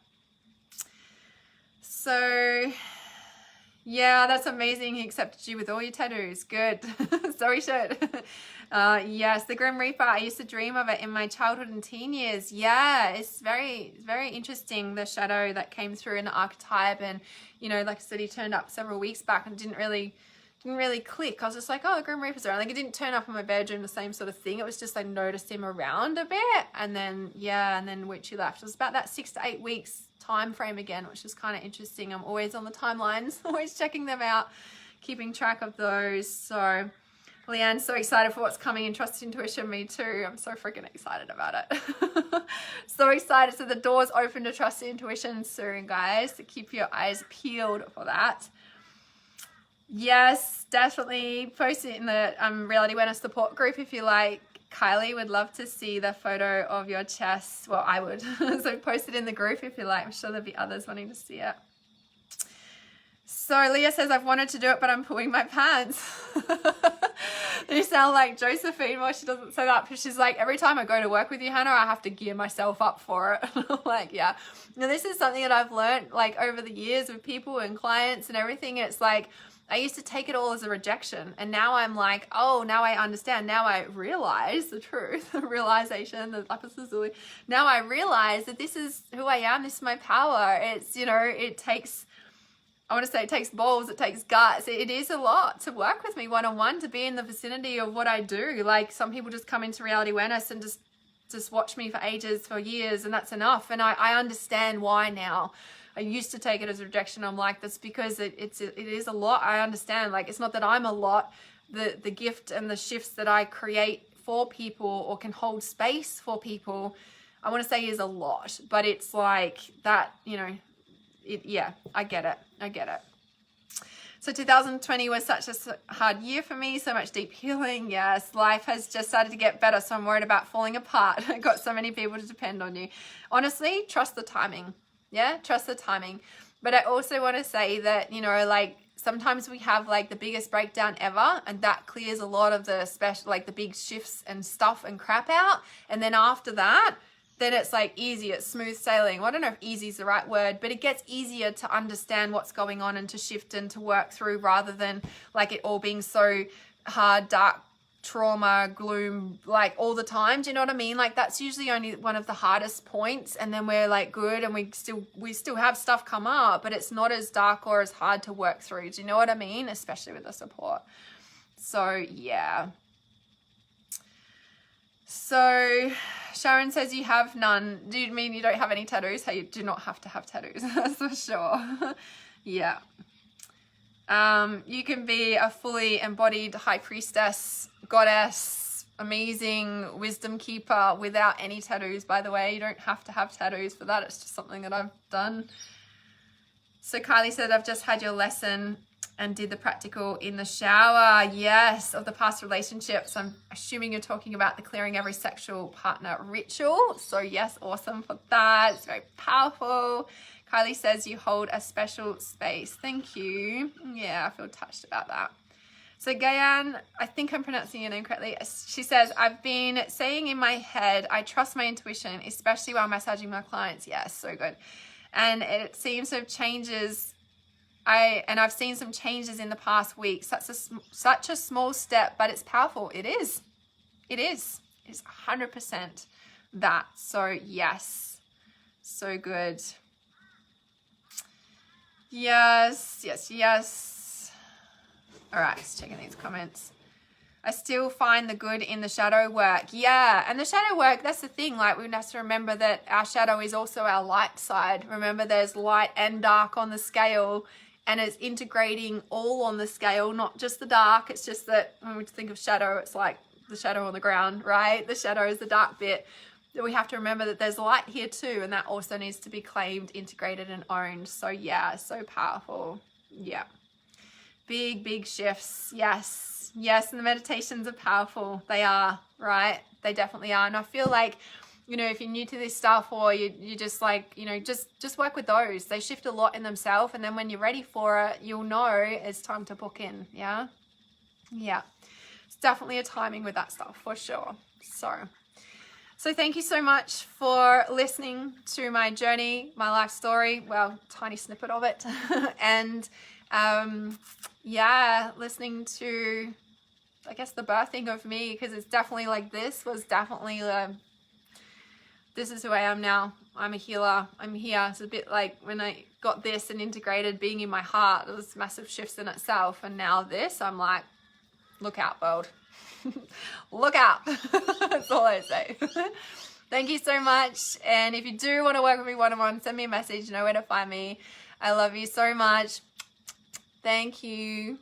So yeah, that's amazing. He accepted you with all your tattoos. Good. So he should. Yes, the Grim Reaper. I used to dream of it in my childhood and teen years. Yeah, it's very, very interesting, the shadow that came through in the archetype. And, you know, like I said, he turned up several weeks back and didn't really click. I was just like, oh, the Grim Reaper's around. Like, it didn't turn up in my bedroom, the same sort of thing. It was just, I noticed him around a bit. And then, yeah, and then Witchy left. It was about that 6 to 8 weeks time frame again, which is kind of interesting. I'm always on the timelines, always checking them out, keeping track of those. So Leanne's so excited for what's coming in Trust Intuition. Me too. I'm so freaking excited about it. So excited. So the door's open to Trust Intuition soon, guys. So keep your eyes peeled for that. Yes, definitely post it in the Reality Awareness support group if you like. Kylie would love to see the photo of your chest. Well, I would. So post it in the group if you like. I'm sure there'll be others wanting to see it. So Leah says, I've wanted to do it, but I'm pulling my pants. You sound like Josephine. Well, she doesn't say that, but she's like, every time I go to work with you, Hannah, I have to gear myself up for it. I'm like, yeah. Now, this is something that I've learned like over the years with people and clients and everything. It's like, I used to take it all as a rejection, and now I'm like, oh, now I understand. Now I realize the truth, the realization, the lapis lazuli. Now I realize that this is who I am. This is my power. It's, you know, it takes, I want to say it takes balls, it takes guts. It is a lot to work with me one-on-one, to be in the vicinity of what I do. Like, some people just come into Reality Awareness and just watch me for ages, for years, and that's enough. And I understand why now. I used to take it as a rejection. I'm like, that's because it is a lot. I understand. Like, it's not that I'm a lot. The gift and the shifts that I create for people or can hold space for people, I want to say is a lot. But it's like that, you know, yeah, I get it. I get it. So 2020 was such a hard year for me. So much deep healing. Yes, life has just started to get better. So I'm worried about falling apart. I've got so many people to depend on you. Honestly, trust the timing. Yeah, trust the timing. But I also want to say that, you know, like, sometimes we have like the biggest breakdown ever, and that clears a lot of the special, like the big shifts and stuff and crap out. And then after that, then it's like easy, it's smooth sailing. Well, I don't know if easy is the right word, but it gets easier to understand what's going on and to shift and to work through, rather than like it all being so hard, dark, trauma, gloom, like all the time. Do you know what I mean? Like, that's usually only one of the hardest points, and then we're like good, and we still have stuff come up, but it's not as dark or as hard to work through. Do you know what I mean? Especially with the support. So yeah. So Sharon says you have none. Do you mean you don't have any tattoos? Hey, you do not have to have tattoos. That's for sure. Yeah. You can be a fully embodied high priestess, goddess, amazing wisdom keeper without any tattoos, by the way. You don't have to have tattoos for that. It's just something that I've done. So Kylie said, I've just had your lesson and did the practical in the shower. Yes, of the past relationships. I'm assuming you're talking about the clearing every sexual partner ritual. So yes, awesome for that. It's very powerful. Kylie says you hold a special space. Thank you. Yeah, I feel touched about that. So Gayan, I think I'm pronouncing your name correctly. She says, I've been saying in my head, I trust my intuition, especially while massaging my clients. Yes, so good. And it seems to have changes. I've seen some changes in the past week. Such a small step, but it's powerful. It is. It is. It's 100% that. So yes, so good. Yes, yes, yes. All right, just checking these comments. I still find the good in the shadow work. Yeah, and the shadow work, that's the thing. Like, we have to remember that our shadow is also our light side. Remember, there's light and dark on the scale, and it's integrating all on the scale, not just the dark. It's just that when we think of shadow, it's like the shadow on the ground, right? The shadow is the dark bit. We have to remember that there's light here too, and that also needs to be claimed, integrated, and owned. So yeah, so powerful. Yeah. Big shifts. Yes, and the meditations are powerful. They are, right? They definitely are. And I feel like, you know, if you're new to this stuff, or you just like, you know, just work with those. They shift a lot in themselves, and then when you're ready for it, you'll know it's time to book in. Yeah, it's definitely a timing with that stuff for sure. So thank you so much for listening to my journey, my life story, well, tiny snippet of it. And yeah, listening to, I guess, the birthing of me, because it's definitely like, this was definitely this is who I am now. I'm a healer. I'm here. It's a bit like when I got this and integrated being in my heart, it was massive shifts in itself. And now this, I'm like, look out, world. Look out. That's all I say. Thank you so much. And if you do want to work with me one-on-one, send me a message. You know where to find me. I love you so much. Thank you.